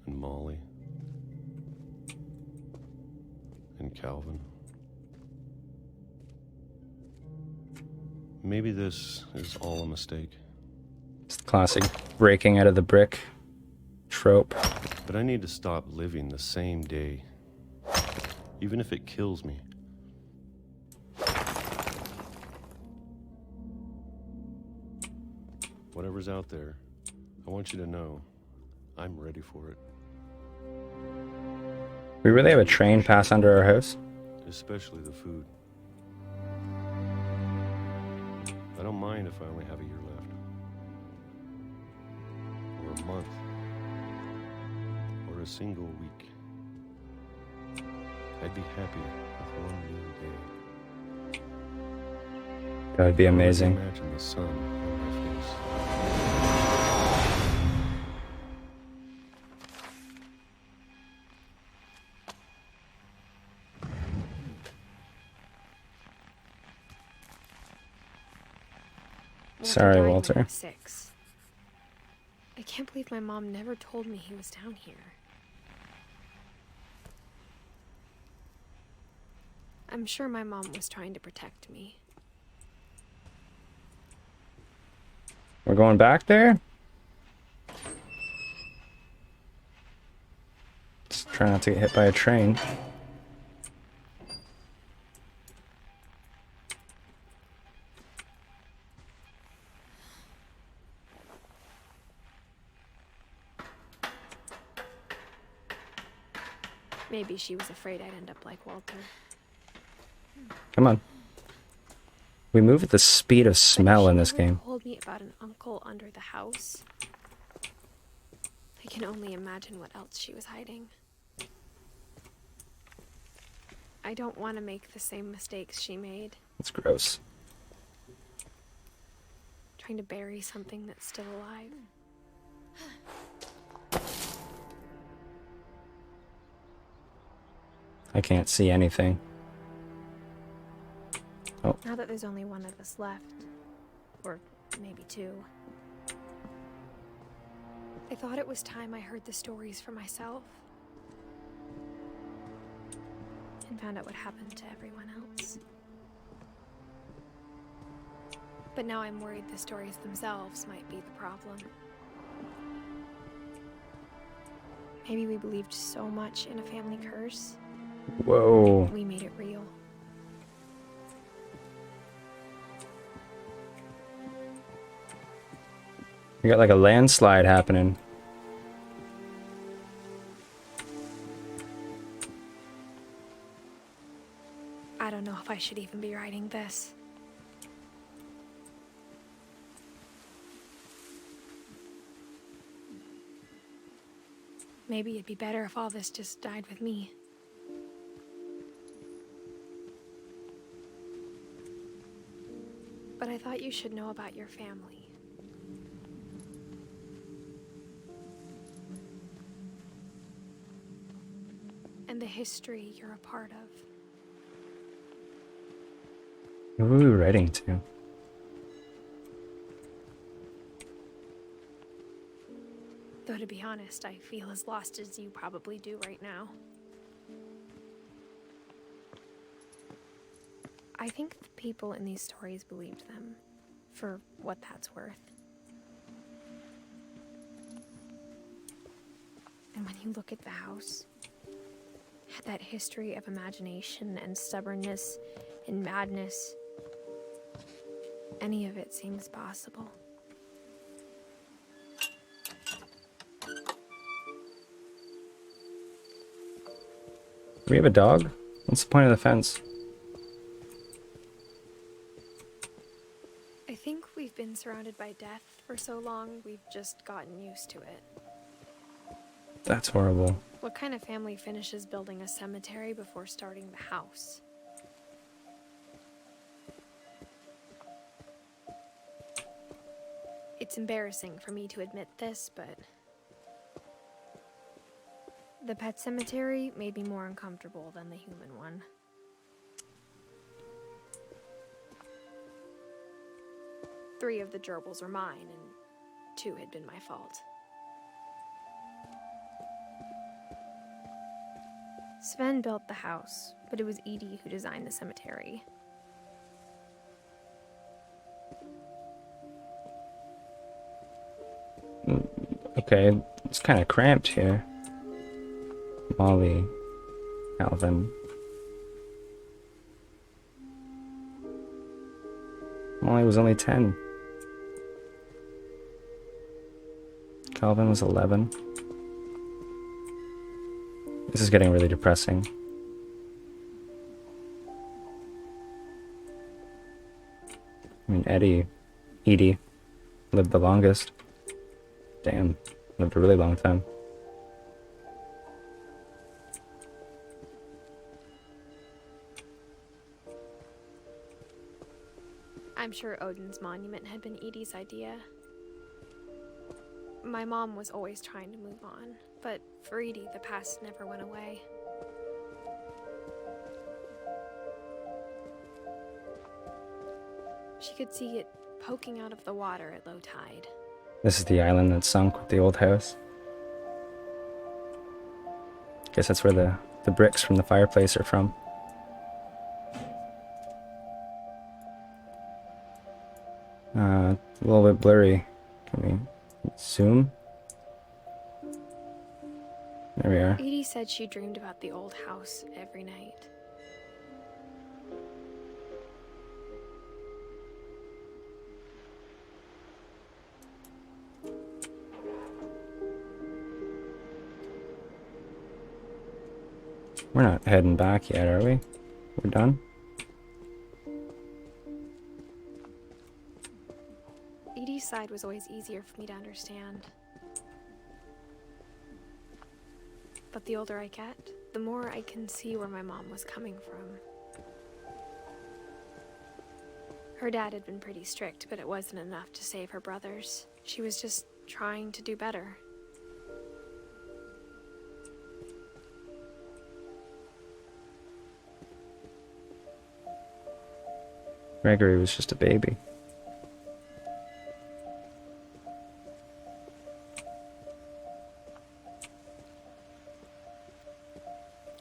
[SPEAKER 10] and Molly and Calvin. Maybe this is all a mistake.
[SPEAKER 1] It's the classic breaking out of the brick trope.
[SPEAKER 10] But I need to stop living the same day, even if it kills me. Whatever's out there, I want you to know I'm ready for it.
[SPEAKER 1] We really have a train pass under our house?
[SPEAKER 10] Especially the food. I don't mind if I only have a year left. Or a month. Or a single week. I'd be happy with one new day.
[SPEAKER 1] That'd be amazing.
[SPEAKER 10] Imagine the sun on my face.
[SPEAKER 1] Sorry,
[SPEAKER 2] died when I
[SPEAKER 1] Walter.
[SPEAKER 2] was 6. I can't believe my mom never told me he was down here. I'm sure my mom was trying to protect me.
[SPEAKER 1] We're going back there? Just try not to get hit by a train.
[SPEAKER 2] Maybe she was afraid I'd end up like Walter.
[SPEAKER 1] Come on. We move at the speed of smell in this
[SPEAKER 2] But if she never
[SPEAKER 1] game.
[SPEAKER 2] told me about an uncle under the house, I can only imagine what else she was hiding. I don't want to make the same mistakes she made.
[SPEAKER 1] It's gross.
[SPEAKER 2] Trying to bury something that's still alive.
[SPEAKER 1] I can't see anything. Oh,
[SPEAKER 2] Now that there's only one of us left, or maybe two, I thought it was time I heard the stories for myself and found out what happened to everyone else. But now I'm worried the stories themselves might be the problem. Maybe we believed so much in a family curse,
[SPEAKER 1] whoa.
[SPEAKER 2] we made it real.
[SPEAKER 1] We got like a landslide happening.
[SPEAKER 2] I don't know if I should even be writing this. Maybe it'd be better if all this just died with me. But I thought you should know about your family. And the history you're a part of.
[SPEAKER 1] Who are we writing to?
[SPEAKER 2] Though to be honest, I feel as lost as you probably do right now. I think the people in these stories believed them, for what that's worth. And when you look at the house, had that history of imagination and stubbornness and madness, any of it seems possible.
[SPEAKER 1] Do we have a dog? What's the point of the fence?
[SPEAKER 2] I think we've been surrounded by death for so long, we've just gotten used to it.
[SPEAKER 1] That's horrible.
[SPEAKER 2] What kind of family finishes building a cemetery before starting the house? It's embarrassing for me to admit this, but the pet cemetery made me more uncomfortable than the human one. Three of the gerbils are mine, and two had been my fault. Sven built the house, but it was Edie who designed the cemetery.
[SPEAKER 1] Okay, it's kind of cramped here. Molly, Calvin. Molly was only 10. Calvin was 11. This is getting really depressing. I mean, Edie lived the longest. Damn, lived a really long time.
[SPEAKER 2] I'm sure Odin's monument had been Edie's idea. My mom was always trying to move on, but for Edie, the past never went away. She could see it poking out of the water at low tide.
[SPEAKER 1] This is the island that sunk with the old house. Guess that's where the bricks from the fireplace are from. A little bit blurry. Can we zoom? There we are.
[SPEAKER 2] Edie said she dreamed about the old house every night.
[SPEAKER 1] We're not heading back yet, are we? We're done?
[SPEAKER 2] Edie's side was always easier for me to understand. But the older I get, the more I can see where my mom was coming from. Her dad had been pretty strict, but it wasn't enough to save her brothers. She was just trying to do better.
[SPEAKER 1] Gregory was just a baby.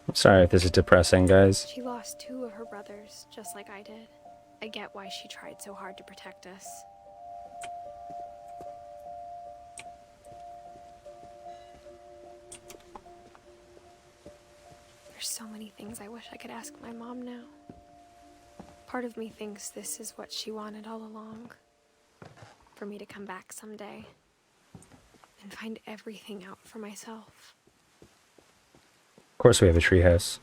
[SPEAKER 1] I'm sorry if this is depressing, guys.
[SPEAKER 2] She lost 2 of her brothers, just like I did. I get why she tried so hard to protect us. There's so many things I wish I could ask my mom now. Part of me thinks this is what she wanted all along. For me to come back someday and find everything out for myself.
[SPEAKER 1] Of course we have a treehouse.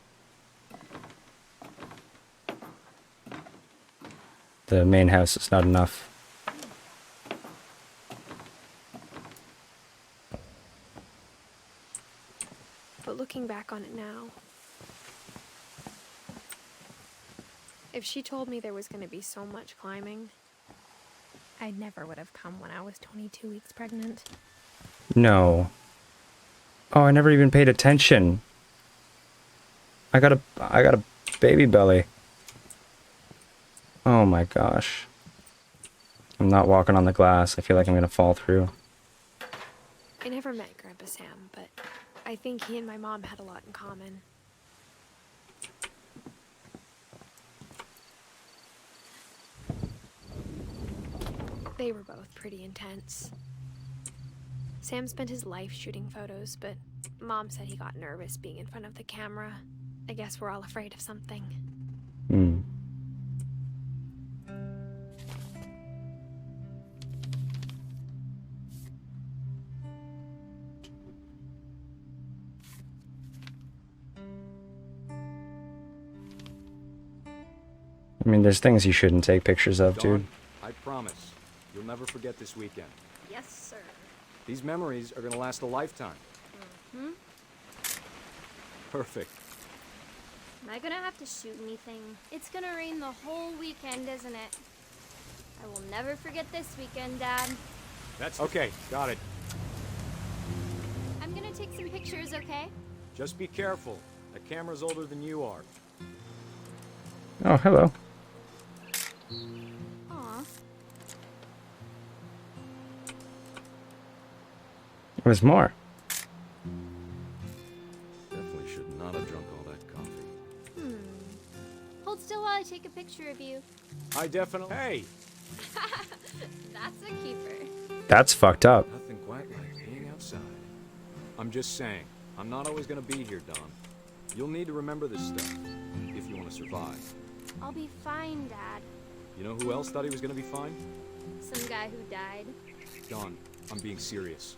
[SPEAKER 1] The main house is not enough.
[SPEAKER 2] But looking back on it now, if she told me there was going to be so much climbing, I never would have come when I was 22 weeks pregnant.
[SPEAKER 1] No. Oh, I never even paid attention. I got a baby belly. Oh my gosh. I'm not walking on the glass. I feel like I'm gonna fall through.
[SPEAKER 2] I never met Grandpa Sam, but I think he and my mom had a lot in common. They were both pretty intense. Sam spent his life shooting photos, but Mom said he got nervous being in front of the camera. I guess we're all afraid of something.
[SPEAKER 1] Hmm. I mean, there's things you shouldn't take pictures of, dude.
[SPEAKER 11] I promise, you'll never forget this weekend.
[SPEAKER 3] Yes, sir.
[SPEAKER 11] These memories are gonna last a lifetime.
[SPEAKER 3] Hmm?
[SPEAKER 11] Perfect.
[SPEAKER 3] Am I gonna have to shoot anything? It's gonna rain the whole weekend, isn't it? I will never forget this weekend, Dad.
[SPEAKER 11] That's okay. Got it.
[SPEAKER 3] I'm gonna take some pictures, okay?
[SPEAKER 11] Just be careful. That camera's older than you are.
[SPEAKER 1] Oh, hello.
[SPEAKER 3] Aw.
[SPEAKER 1] There's more.
[SPEAKER 11] Definitely should not have drunk all that coffee.
[SPEAKER 3] Hold still while I take a picture of you.
[SPEAKER 11] I definitely. Hey!
[SPEAKER 3] That's a keeper.
[SPEAKER 1] That's fucked up.
[SPEAKER 11] Nothing quite like being outside. I'm just saying, I'm not always gonna be here, Don. You'll need to remember this stuff if you want to survive.
[SPEAKER 3] I'll be fine, Dad.
[SPEAKER 11] You know who else thought he was gonna be fine?
[SPEAKER 3] Some guy who died.
[SPEAKER 11] Don, I'm being serious.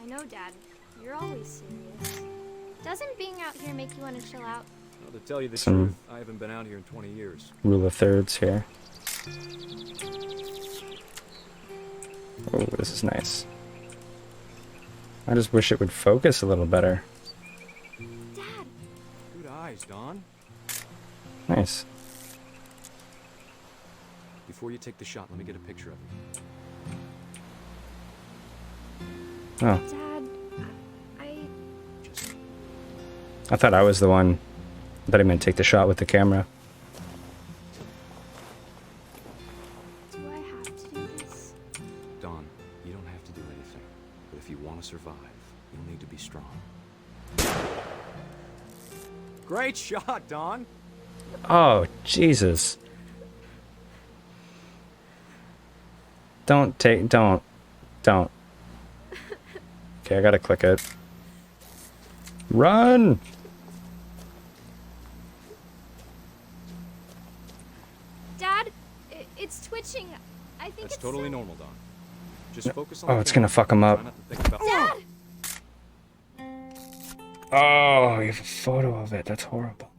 [SPEAKER 3] I know, Dad. You're always serious. Doesn't being out here make you want to chill out?
[SPEAKER 11] Well, to tell you the
[SPEAKER 1] Some-
[SPEAKER 11] truth, I haven't been out here in 20 years.
[SPEAKER 1] Rule of thirds here. Oh, this is nice. I just wish it would focus a little better.
[SPEAKER 3] Dad!
[SPEAKER 11] Good eyes, Don.
[SPEAKER 1] Nice.
[SPEAKER 11] Before you take the shot, let me get a picture of you.
[SPEAKER 1] Oh,
[SPEAKER 2] Dad,
[SPEAKER 11] Just
[SPEAKER 1] I thought I was the one. I thought he meant take the shot with the camera.
[SPEAKER 3] Do I have to do this?
[SPEAKER 11] Don, you don't have to do anything. But if you want to survive, you'll need to be strong. Great shot, Don!
[SPEAKER 1] Oh, Jesus. Don't. Okay, I gotta click it. Run!
[SPEAKER 3] Dad, it's twitching. I think
[SPEAKER 11] That's
[SPEAKER 3] it's
[SPEAKER 11] totally
[SPEAKER 3] so-
[SPEAKER 11] normal, Don. Just focus on
[SPEAKER 1] Oh,
[SPEAKER 11] the
[SPEAKER 1] it's gonna
[SPEAKER 11] camera.
[SPEAKER 1] fuck him up.
[SPEAKER 11] Try not to think about-
[SPEAKER 3] Dad!
[SPEAKER 1] Oh, you have a photo of it. That's horrible.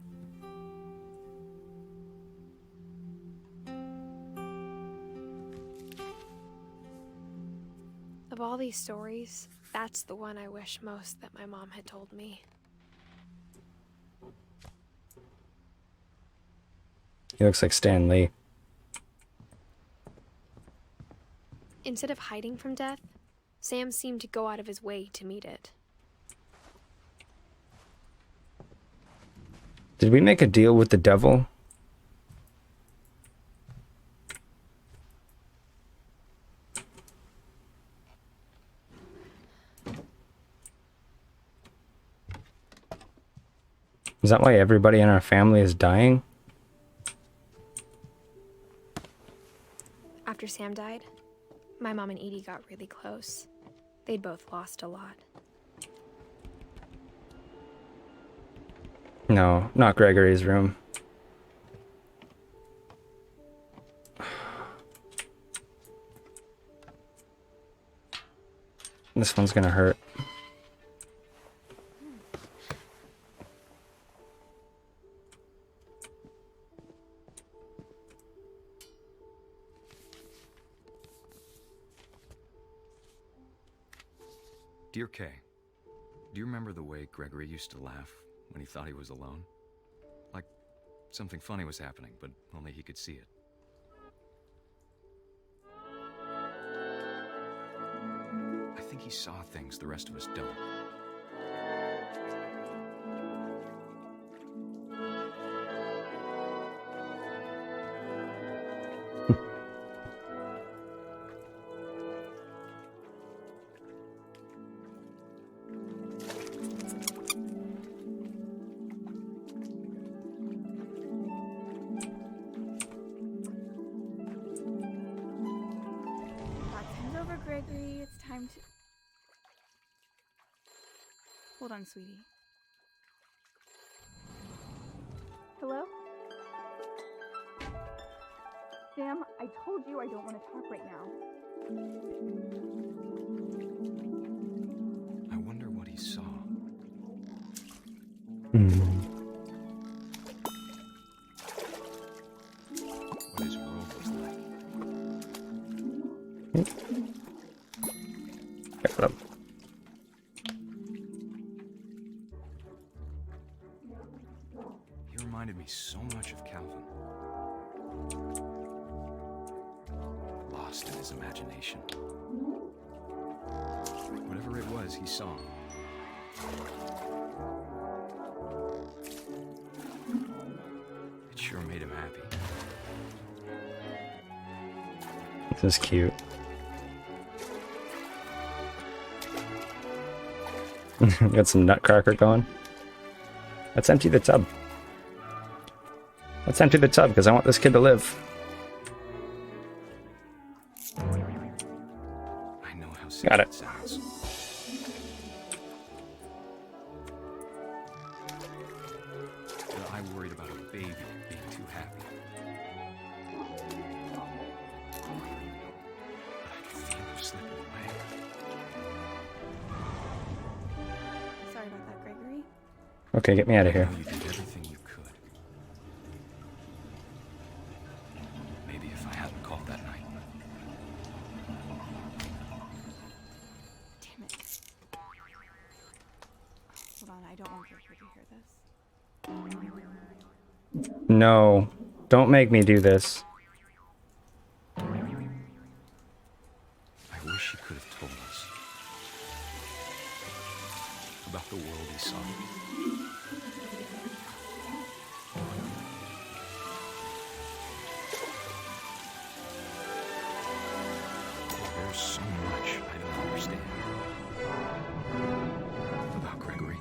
[SPEAKER 2] Of all these stories, that's the one I wish most that my mom had told me.
[SPEAKER 1] He looks like Stan Lee.
[SPEAKER 2] Instead of hiding from death, Sam seemed to go out of his way to meet it.
[SPEAKER 1] Did we make a deal with the devil? Is that why everybody in our family is dying?
[SPEAKER 2] After Sam died, my mom and Edie got really close. They'd both lost a lot.
[SPEAKER 1] No, not Gregory's room. This one's gonna hurt.
[SPEAKER 11] Dear Kay, do you remember the way Gregory used to laugh when he thought he was alone? Like something funny was happening, but only he could see it. I think he saw things the rest of us don't.
[SPEAKER 12] Time's over, Gregory. It's time to... Hold on, sweetie. Hello? Sam, I told you I don't want to talk right now.
[SPEAKER 11] I wonder what he saw. What his world was like.
[SPEAKER 1] Pick it up.
[SPEAKER 11] He reminded me so much of Calvin. Lost in his imagination. Whatever it was he saw. It sure made him happy.
[SPEAKER 1] This is cute. Got some nutcracker going. Let's empty the tub. Let's empty the tub because I want this kid to live.
[SPEAKER 11] I know how sad
[SPEAKER 1] Got it.
[SPEAKER 11] sounds. But I worried about a baby being too happy. But I could feel him slipping away.
[SPEAKER 12] Sorry about that, Gregory.
[SPEAKER 1] Okay, get me out of here.
[SPEAKER 11] You did everything you could. Maybe if I hadn't called that night.
[SPEAKER 12] Damn it. Hold on, I don't want Gregory to hear this.
[SPEAKER 1] No, don't make me do this.
[SPEAKER 11] I wish he could have told us about the world he saw. There's so much I don't understand about Gregory,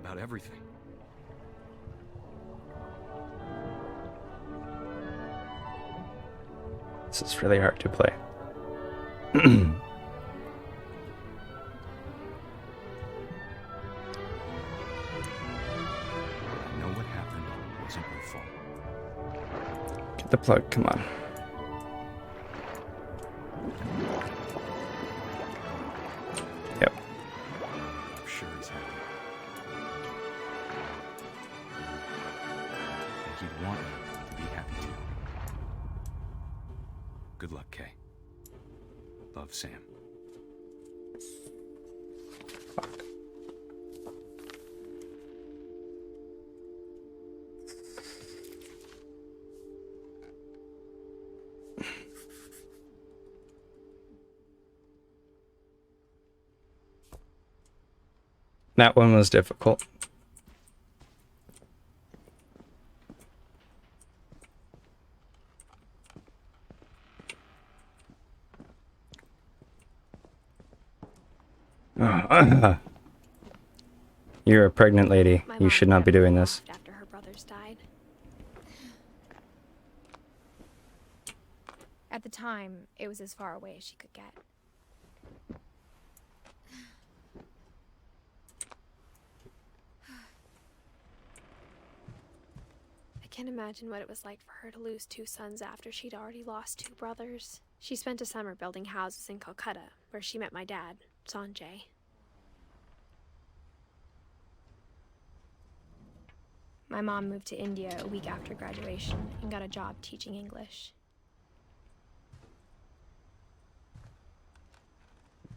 [SPEAKER 11] about everything.
[SPEAKER 1] This is really hard to play.
[SPEAKER 11] I know what happened wasn't your fault.
[SPEAKER 1] Get the plug, come on. Yep.
[SPEAKER 11] I'm sure Good luck, Kay. Love, Sam.
[SPEAKER 1] That one was difficult. You're a pregnant lady.
[SPEAKER 2] My
[SPEAKER 1] You
[SPEAKER 2] mom
[SPEAKER 1] should not be doing this.
[SPEAKER 2] left after her brothers died. At the time, it was as far away as she could get. I can't imagine what it was like for her to lose 2 sons after she'd already lost 2 brothers. She spent a summer building houses in Calcutta, where she met my dad, Sanjay. My mom moved to India a week after graduation and got a job teaching English.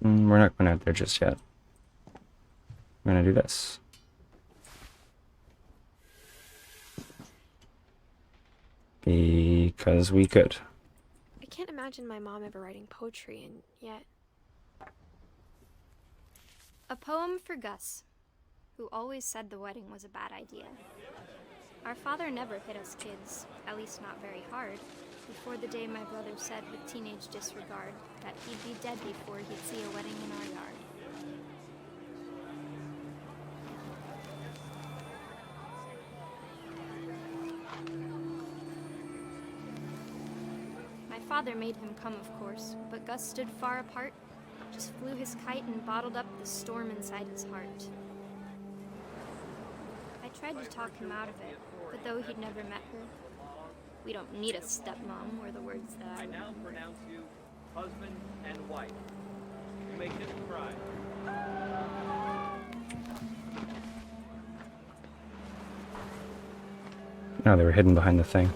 [SPEAKER 1] We're not going out there just yet. We're going to do this. Because we could.
[SPEAKER 2] I can't imagine my mom ever writing poetry, and yet...
[SPEAKER 3] A poem for Gus, who always said the wedding was a bad idea. Our father never hit us kids, at least not very hard, before the day my brother said with teenage disregard that he'd be dead before he'd see a wedding in our yard. My father made him come, of course, but Gus stood far apart, just flew his kite and bottled up the storm inside his heart. I tried to talk him out of it, but though he'd never met her, "We don't need a stepmom," were the words that I
[SPEAKER 13] now pronounce you husband and wife. You may kiss the bride.
[SPEAKER 1] No, they were hidden behind the thing.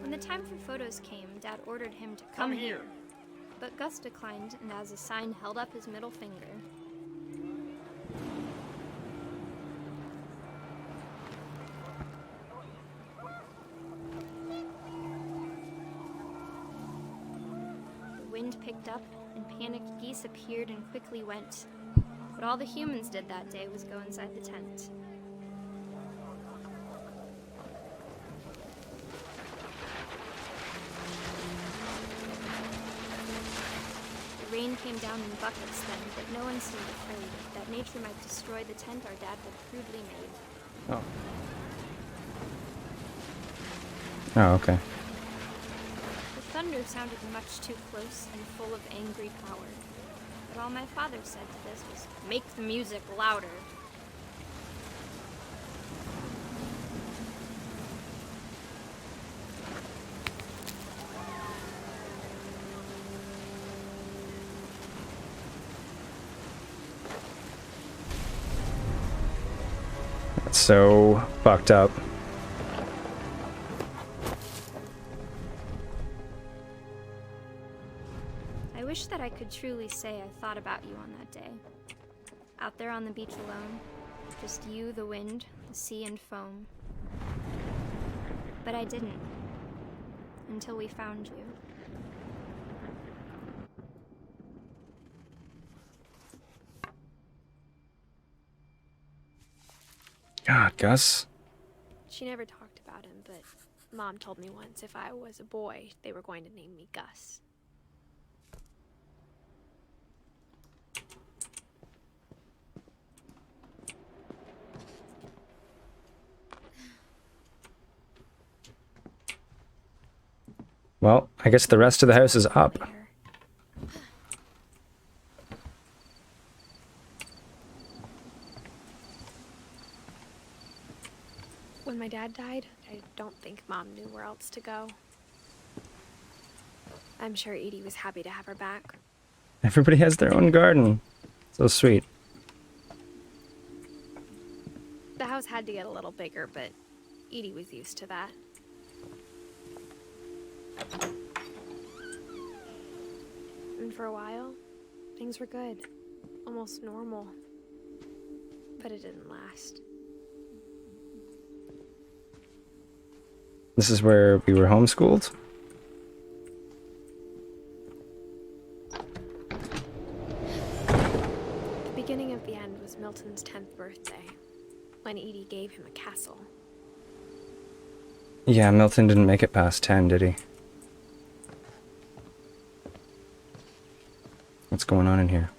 [SPEAKER 3] When the time for photos came, Dad ordered him to come here. But Gus declined and as a sign held up his middle finger. The wind picked up and panicked geese appeared and quickly went. But all the humans did that day was go inside the tent. The rain came down in buckets then, but no one seemed afraid that nature might destroy the tent our dad had crudely made.
[SPEAKER 1] Oh. Oh, okay.
[SPEAKER 3] The thunder sounded much too close and full of angry power. But all my father said to this was, "Make the music louder."
[SPEAKER 1] That's so fucked up.
[SPEAKER 3] I wish that I could truly say I thought about you on that day. Out there on the beach alone, just you, the wind, the sea and foam. But I didn't. Until we found you.
[SPEAKER 1] God, Gus.
[SPEAKER 2] She never talked about him, but Mom told me once if I was a boy, they were going to name me Gus.
[SPEAKER 1] Well, I guess the rest of the house is up.
[SPEAKER 2] When my dad died, I don't think Mom knew where else to go. I'm sure Edie was happy to have her back.
[SPEAKER 1] Everybody has their own garden. So sweet.
[SPEAKER 2] The house had to get a little bigger, but Edie was used to that. And for a while, things were good. Almost normal. But it didn't last.
[SPEAKER 1] This is where we were homeschooled?
[SPEAKER 2] The beginning of the end was Milton's 10th birthday, when Edie gave him a castle.
[SPEAKER 1] Yeah, Milton didn't make it past 10, did he? What's going on in here?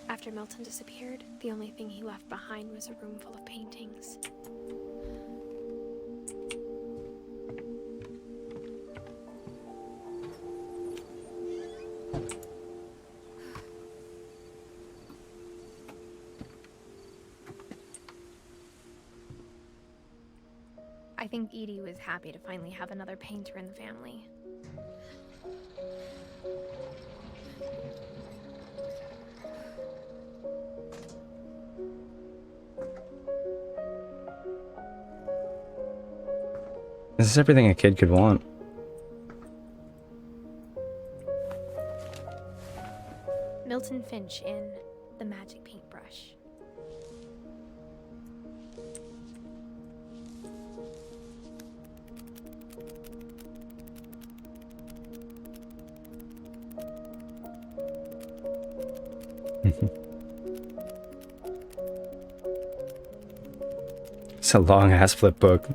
[SPEAKER 2] After Milton disappeared, the only thing he left behind was a room full of paintings. I think Edie was happy to finally have another painter in the family.
[SPEAKER 1] This is everything a kid could want.
[SPEAKER 2] Milton Finch in The Magic Paintbrush.
[SPEAKER 1] It's a long ass flip book.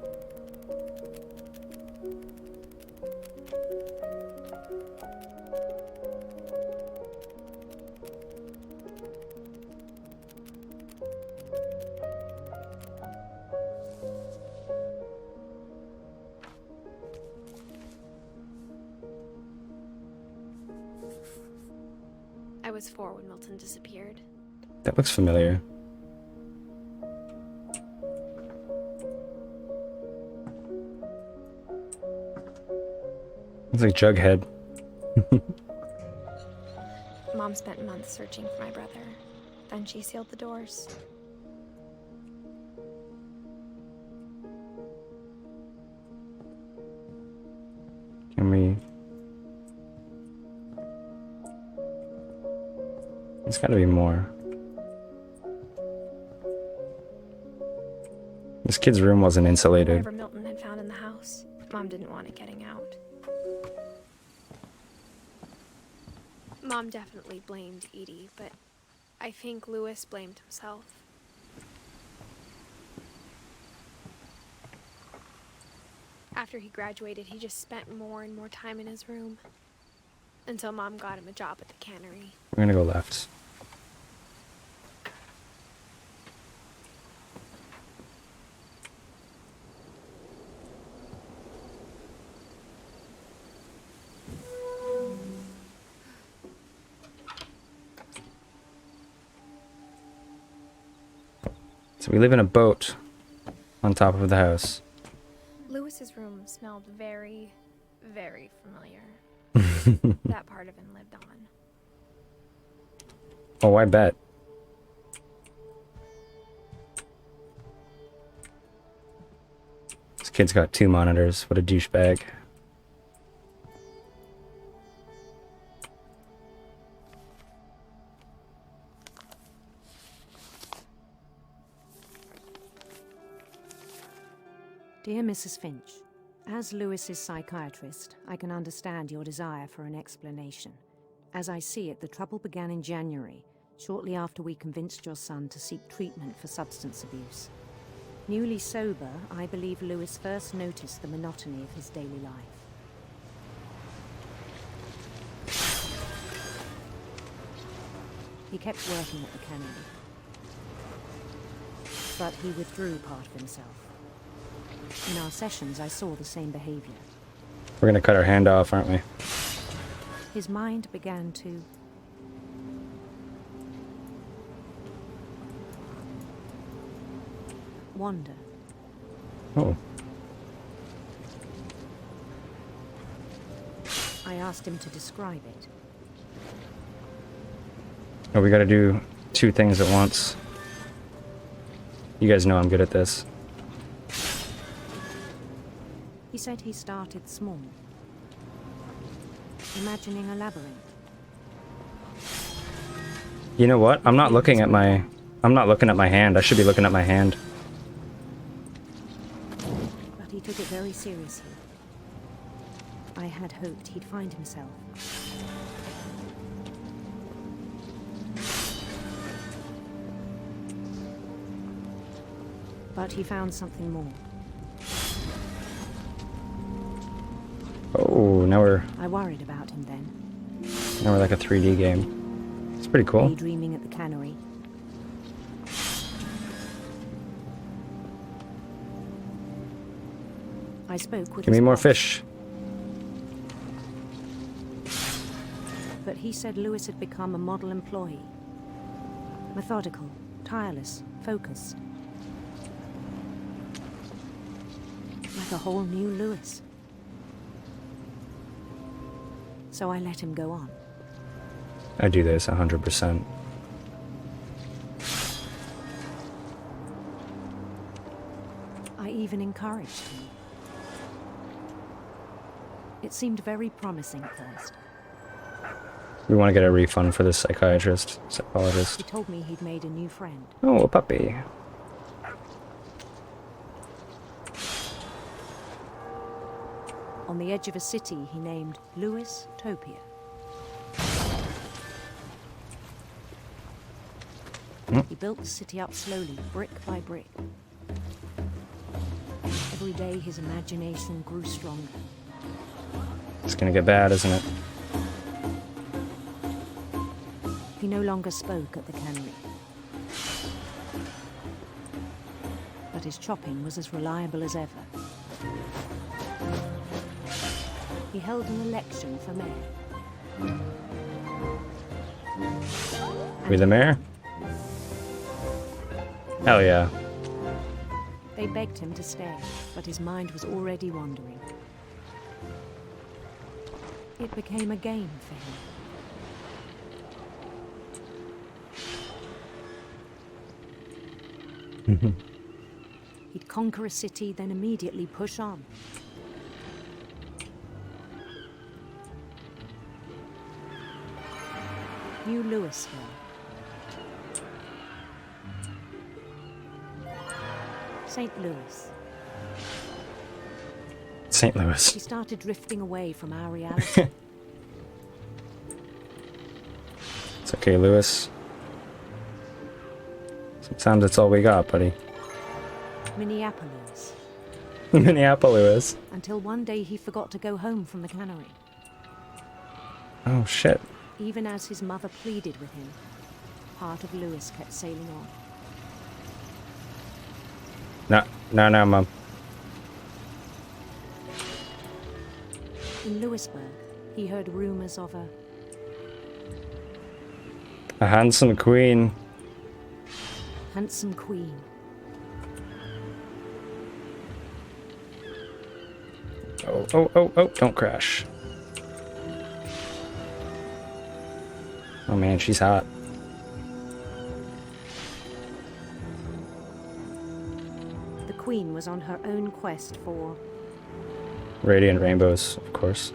[SPEAKER 2] I was 4 when Milton disappeared.
[SPEAKER 1] That looks familiar. Looks like Jughead.
[SPEAKER 2] Mom spent months searching for my brother. Then she sealed the doors.
[SPEAKER 1] Can we... There's gotta be more. This kid's room wasn't insulated.
[SPEAKER 2] Whatever Milton had found in the house, Mom didn't want it getting out. Mom definitely blamed Edie, but I think Louis blamed himself. After he graduated, he just spent more and more time in his room. Until Mom got him a job at the cannery.
[SPEAKER 1] We're gonna go left. So we live in a boat on top of the house.
[SPEAKER 2] Louis's room smelled very, very familiar. That part of him lived on.
[SPEAKER 1] Oh, I bet. This kid's got 2 monitors. What a douchebag.
[SPEAKER 14] Dear Mrs. Finch, as Louis's psychiatrist, I can understand your desire for an explanation. As I see it, the trouble began in January, shortly after we convinced your son to seek treatment for substance abuse. Newly sober, I believe Louis first noticed the monotony of his daily life. He kept working at the cannery, but he withdrew part of himself. In our sessions, I saw the same behavior.
[SPEAKER 1] We're gonna cut our hand off, aren't we?
[SPEAKER 14] His mind began to wander.
[SPEAKER 1] Oh.
[SPEAKER 14] I asked him to describe it.
[SPEAKER 1] Oh, we gotta do 2 things at once. You guys know I'm good at this.
[SPEAKER 14] He said he started small. imagining a labyrinth.
[SPEAKER 1] You know what? I'm not looking at my hand. I should be looking at my hand.
[SPEAKER 14] But he took it very seriously. I had hoped he'd find himself. But he found something more.
[SPEAKER 1] Oh, now
[SPEAKER 14] I worried about him then.
[SPEAKER 1] we're like a 3D game. It's pretty cool.
[SPEAKER 14] Daydreaming at the cannery. I spoke with
[SPEAKER 1] Give me
[SPEAKER 14] his
[SPEAKER 1] more
[SPEAKER 14] boss,
[SPEAKER 1] fish.
[SPEAKER 14] but he said Lewis had become a model employee. Methodical, tireless, focused. Like a whole new Lewis. So I let him go on.
[SPEAKER 1] I do this 100%.
[SPEAKER 14] I even encouraged him. It seemed very promising at first.
[SPEAKER 1] We want to get a refund for this psychologist.
[SPEAKER 14] He told me he'd made a new friend.
[SPEAKER 1] Oh, a puppy.
[SPEAKER 14] On the edge of a city he named Lewis Topia. He built the city up slowly, brick by brick. Every day his imagination grew stronger.
[SPEAKER 1] It's gonna get bad, isn't it?
[SPEAKER 14] He no longer spoke at the cannery. But his chopping was as reliable as ever. He held an election for mayor.
[SPEAKER 1] We the mayor? Hell yeah.
[SPEAKER 14] They begged him to stay, but his mind was already wandering. It became a game for him. He'd conquer a city, then immediately push on. New Louisville. St. Louis.
[SPEAKER 1] St. Louis.
[SPEAKER 14] He started drifting away from our reality.
[SPEAKER 1] It's okay, Lewis. Sometimes that's all we got, buddy.
[SPEAKER 14] Minneapolis.
[SPEAKER 1] Minneapolis.
[SPEAKER 14] Until one day he forgot to go home from the cannery.
[SPEAKER 1] Oh, shit.
[SPEAKER 14] Even as his mother pleaded with him, part of Lewis kept sailing on.
[SPEAKER 1] No, Mom.
[SPEAKER 14] In Lewisburg, he heard rumors of
[SPEAKER 1] A handsome queen.
[SPEAKER 14] handsome queen.
[SPEAKER 1] Oh, don't crash. Oh man, she's hot.
[SPEAKER 14] The queen was on her own quest for
[SPEAKER 1] Radiant rainbows, of course.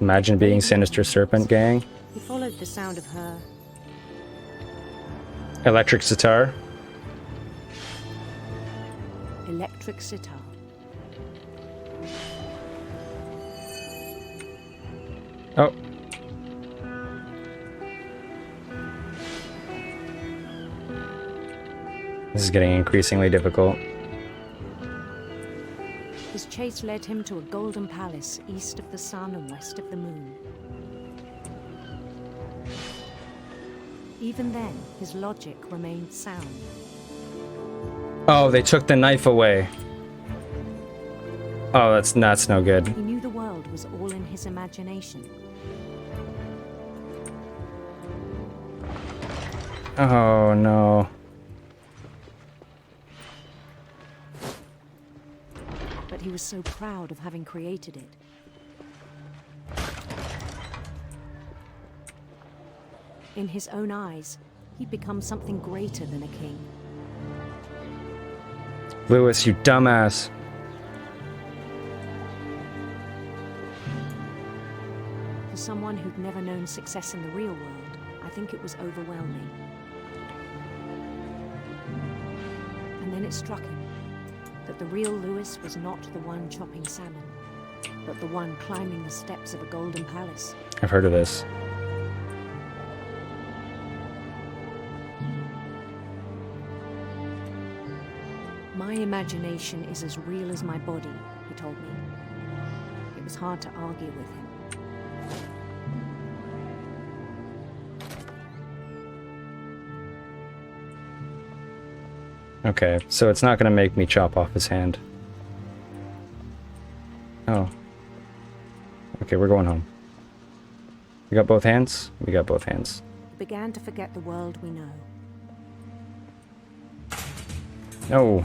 [SPEAKER 1] Imagine being Sinister Serpent Gang.
[SPEAKER 14] He followed the sound of her
[SPEAKER 1] Electric sitar.
[SPEAKER 14] electric sitar.
[SPEAKER 1] Oh. This is getting increasingly difficult.
[SPEAKER 14] His chase led him to a golden palace east of the sun and west of the moon. Even then, his logic remained sound.
[SPEAKER 1] Oh, they took the knife away. Oh, that's no good.
[SPEAKER 14] He knew the world was all in his imagination.
[SPEAKER 1] Oh no.
[SPEAKER 14] But he was so proud of having created it. In his own eyes, he'd become something greater than a king.
[SPEAKER 1] Lewis, you dumbass.
[SPEAKER 14] For someone who'd never known success in the real world, I think it was overwhelming. And then it struck him that the real Lewis was not the one chopping salmon, but the one climbing the steps of a golden palace.
[SPEAKER 1] I've heard of this.
[SPEAKER 14] My imagination is as real as my body, he told me. It was hard to argue with him.
[SPEAKER 1] Okay, so it's not gonna make me chop off his hand. Oh. Okay, we're going home. We got both hands? We got both hands.
[SPEAKER 14] We began to forget the world we know.
[SPEAKER 1] No.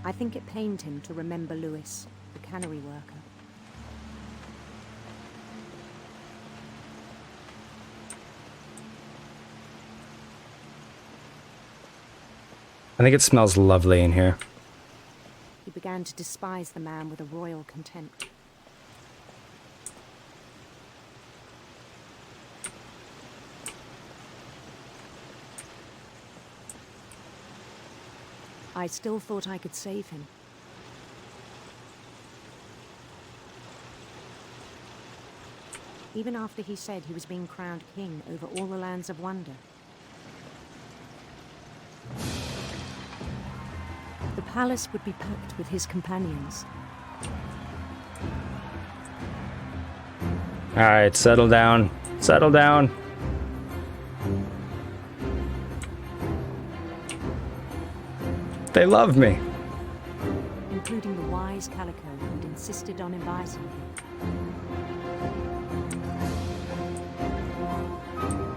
[SPEAKER 14] I think it pained him to remember Lewis, the cannery worker.
[SPEAKER 1] I think it smells lovely in here.
[SPEAKER 14] He began to despise the man with a royal contempt. I still thought I could save him. Even after he said he was being crowned king over all the lands of wonder. The palace would be packed with his companions.
[SPEAKER 1] Alright, settle down. Settle down. They love me.
[SPEAKER 14] Including the wise Calico who'd insisted on inviting him.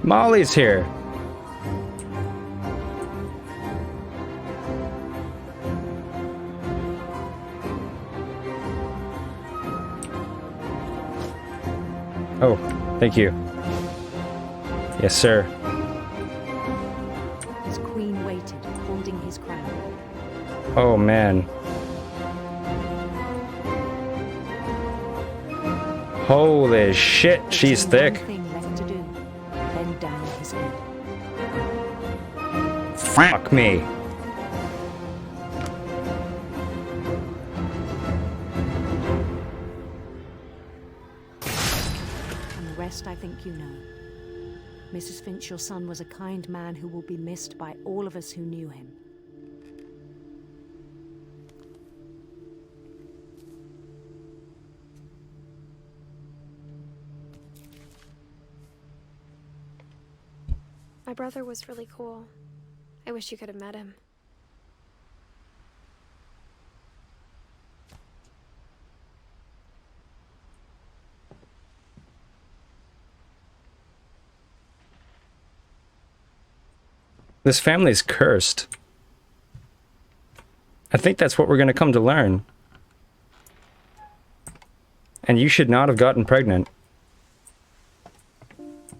[SPEAKER 1] Molly's here. Oh, thank you. Yes, sir.
[SPEAKER 14] His queen waited, holding his crown.
[SPEAKER 1] Oh, man. Holy shit, she's thick.
[SPEAKER 14] One thing left to do. Bend down his head.
[SPEAKER 1] Fuck me.
[SPEAKER 14] And the rest I think you know. Mrs. Finch, your son was a kind man who will be missed by all of us who knew him.
[SPEAKER 2] My brother was really cool. I wish you could have met him.
[SPEAKER 1] This family's cursed. I think that's what we're going to come to learn. And you should not have gotten pregnant.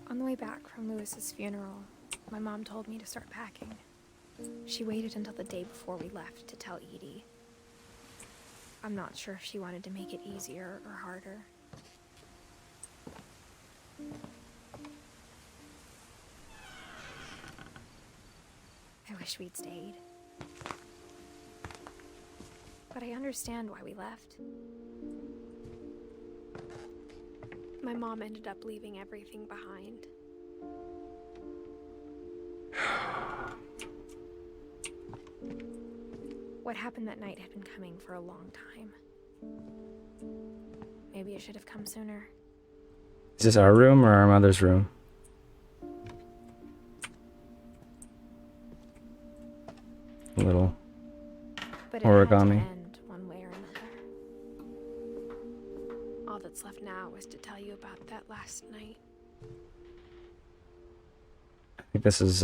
[SPEAKER 2] On the way back from Lewis's funeral, my mom told me to start packing. She waited until the day before we left to tell Edie. I'm not sure if she wanted to make it easier or harder. I wish we'd stayed. But I understand why we left. My mom ended up leaving everything behind. What happened that night had been coming for a long time. Maybe it should have come sooner.
[SPEAKER 1] Is this our room or our mother's room? A little
[SPEAKER 2] But it had to
[SPEAKER 1] origami.
[SPEAKER 2] end one way or another. All that's left now is to tell you about that last night.
[SPEAKER 1] I think this is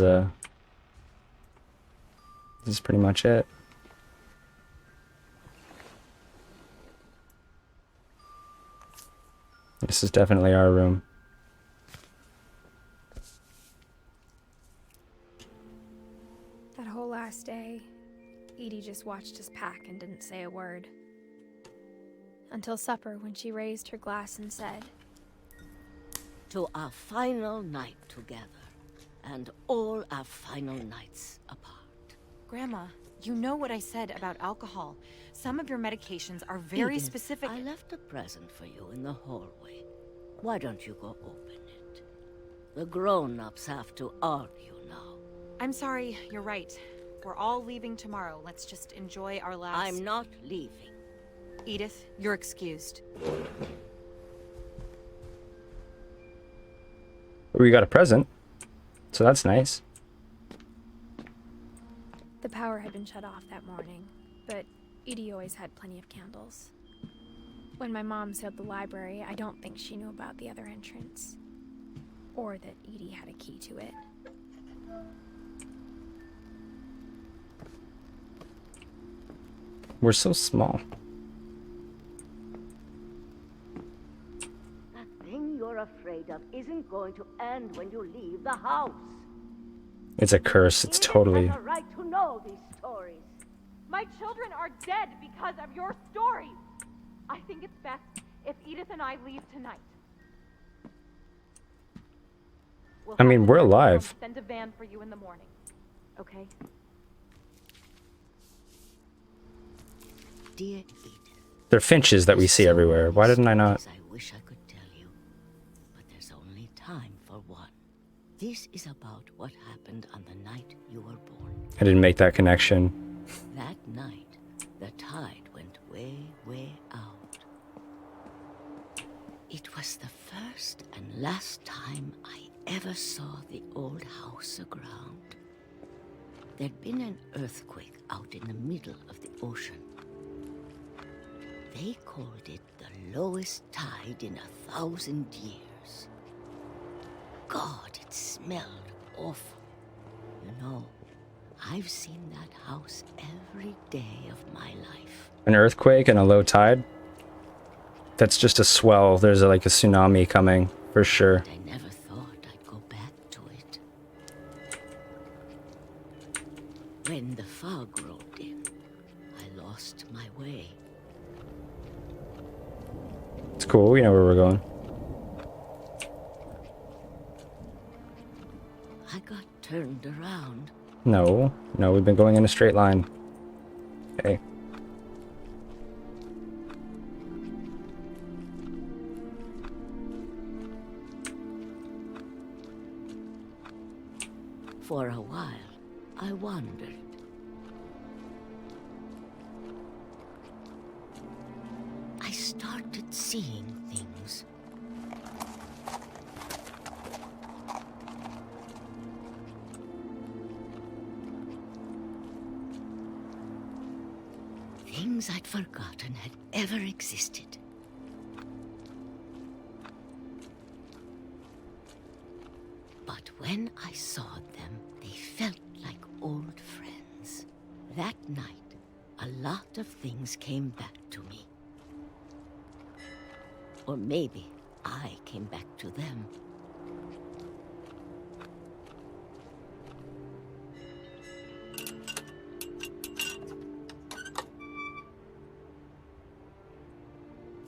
[SPEAKER 1] pretty much it. This is definitely our room.
[SPEAKER 2] That whole last day, Edie just watched us pack and didn't say a word. until supper when she raised her glass and said,
[SPEAKER 15] "To our final night together, and all our final nights apart."
[SPEAKER 16] Grandma, you know what I said about alcohol. Some of your medications are very
[SPEAKER 15] Edith,
[SPEAKER 16] specific.
[SPEAKER 15] I left a present for you in the hallway. Why don't you go open it? The grown-ups have to argue now.
[SPEAKER 16] I'm sorry, you're right. We're all leaving tomorrow. Let's just enjoy our last...
[SPEAKER 15] I'm not leaving.
[SPEAKER 16] Edith, you're excused.
[SPEAKER 1] We got a present, so that's nice.
[SPEAKER 2] the power had been shut off that morning, but Edie always had plenty of candles. When my mom sealed the library, I don't think she knew about the other entrance, or that Edie had a key to it.
[SPEAKER 1] We're so small.
[SPEAKER 15] That thing you're afraid of isn't going to end when you leave the house.
[SPEAKER 1] It's a curse. It's totally...
[SPEAKER 15] You have a right to know these stories.
[SPEAKER 12] My children are dead because of your stories. I think it's best if Edith and I leave tonight.
[SPEAKER 1] I mean, we're alive.
[SPEAKER 12] Send a van for you in the morning. Okay?
[SPEAKER 15] Dear Edith,
[SPEAKER 1] They're finches that we see everywhere. Why didn't I not?
[SPEAKER 15] I wish I could tell you, but there's only time for one. This is about what happened on the night you were born.
[SPEAKER 1] I didn't make that connection.
[SPEAKER 15] That night, the tide went way, way out. It was the first and last time I ever saw the old house aground. There'd been an earthquake out in the middle of the ocean. They called it the lowest tide in 1,000 years. God, it smelled awful. You know, I've seen that house every day of my life.
[SPEAKER 1] An earthquake and a low tide? That's just a swell. There's like a tsunami coming, for sure.
[SPEAKER 15] I never thought I'd go back to it. When the fog rolled in, I lost my way.
[SPEAKER 1] It's cool. We know where we're going.
[SPEAKER 15] I got turned around.
[SPEAKER 1] No, we've been going in a straight line. Okay.
[SPEAKER 15] For a while, I wandered. I started seeing things. Things I'd forgotten had ever existed. But when I saw them, they felt like old friends. That night, a lot of things came back to me. Or maybe I came back to them.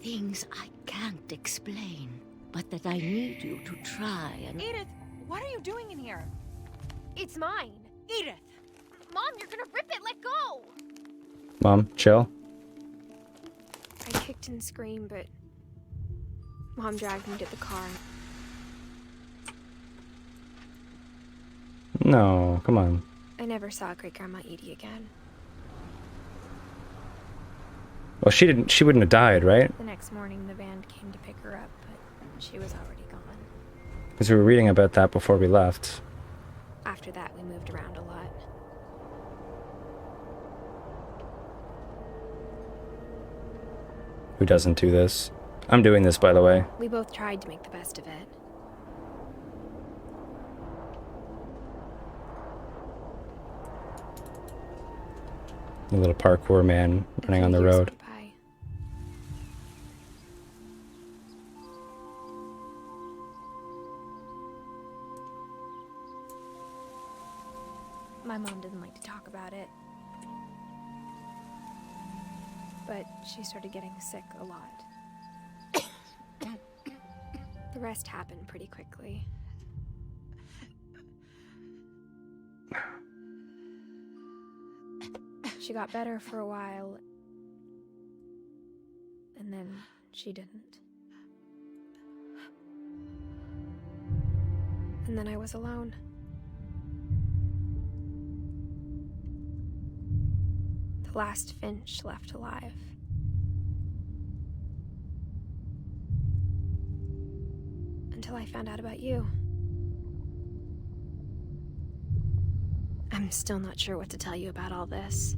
[SPEAKER 15] Things I can't explain, but that I need you to try and...
[SPEAKER 16] Edith, what are you doing in here?
[SPEAKER 6] It's mine.
[SPEAKER 16] Edith!
[SPEAKER 6] Mom, you're gonna rip it. Let go.
[SPEAKER 1] Mom, chill.
[SPEAKER 2] I kicked and screamed, but Mom dragged me to the car.
[SPEAKER 1] No, come on.
[SPEAKER 2] I never saw Great-Grandma Edie again.
[SPEAKER 1] Well, she wouldn't have died, right?
[SPEAKER 2] The next morning, the van came to pick her up, but she was already gone.
[SPEAKER 1] Because we were reading about that before we left.
[SPEAKER 2] After that, we moved around a lot.
[SPEAKER 1] Who doesn't do this? I'm doing this, by the way.
[SPEAKER 2] We both tried to make the best of it.
[SPEAKER 1] The little parkour man running on the road.
[SPEAKER 2] Goodbye. My mom didn't like to talk about it. But but she started getting sick a lot. The rest happened pretty quickly. She got better for a while, and then she didn't. And then I was alone. The last Finch left alive. Until I found out about you. I'm still not sure what to tell you about all this.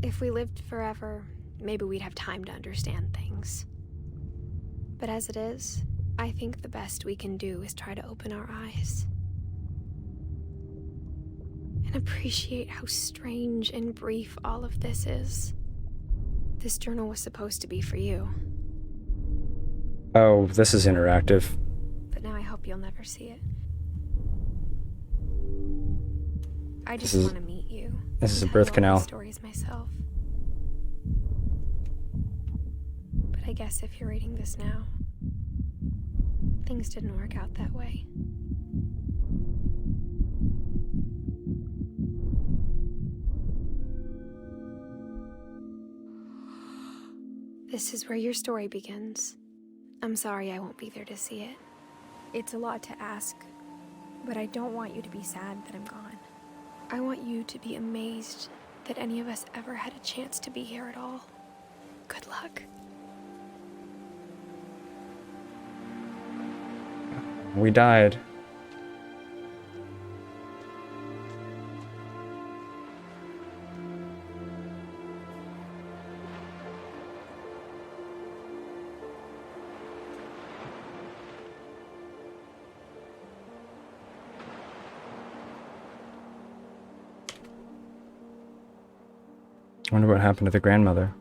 [SPEAKER 2] If we lived forever, maybe we'd have time to understand things. But as it is, I think the best we can do is try to open our eyes. And appreciate how strange and brief all of this is. This journal was supposed to be for you.
[SPEAKER 1] Oh, this is interactive.
[SPEAKER 2] But now I hope you'll never see it. I just
[SPEAKER 1] This is-
[SPEAKER 2] want to meet you.
[SPEAKER 1] this is
[SPEAKER 2] and
[SPEAKER 1] a birth
[SPEAKER 2] tell you all
[SPEAKER 1] canal.
[SPEAKER 2] the stories myself. But I guess if you're reading this now, things didn't work out that way. This is where your story begins. I'm sorry I won't be there to see it. It's a lot to ask, but I don't want you to be sad that I'm gone. I want you to be amazed that any of us ever had a chance to be here at all. Good luck.
[SPEAKER 1] We died. I wonder what happened to the grandmother.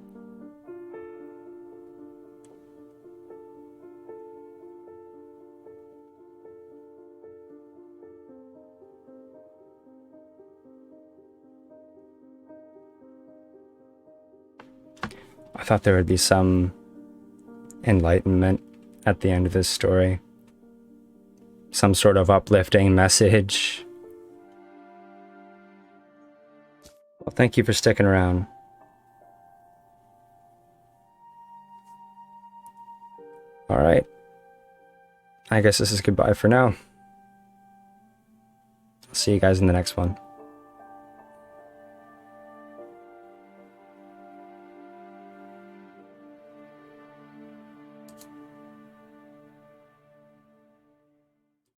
[SPEAKER 1] I thought there would be some enlightenment at the end of this story. Some sort of uplifting message. Well, thank you for sticking around. Alright. I guess this is goodbye for now. See you guys in the next one.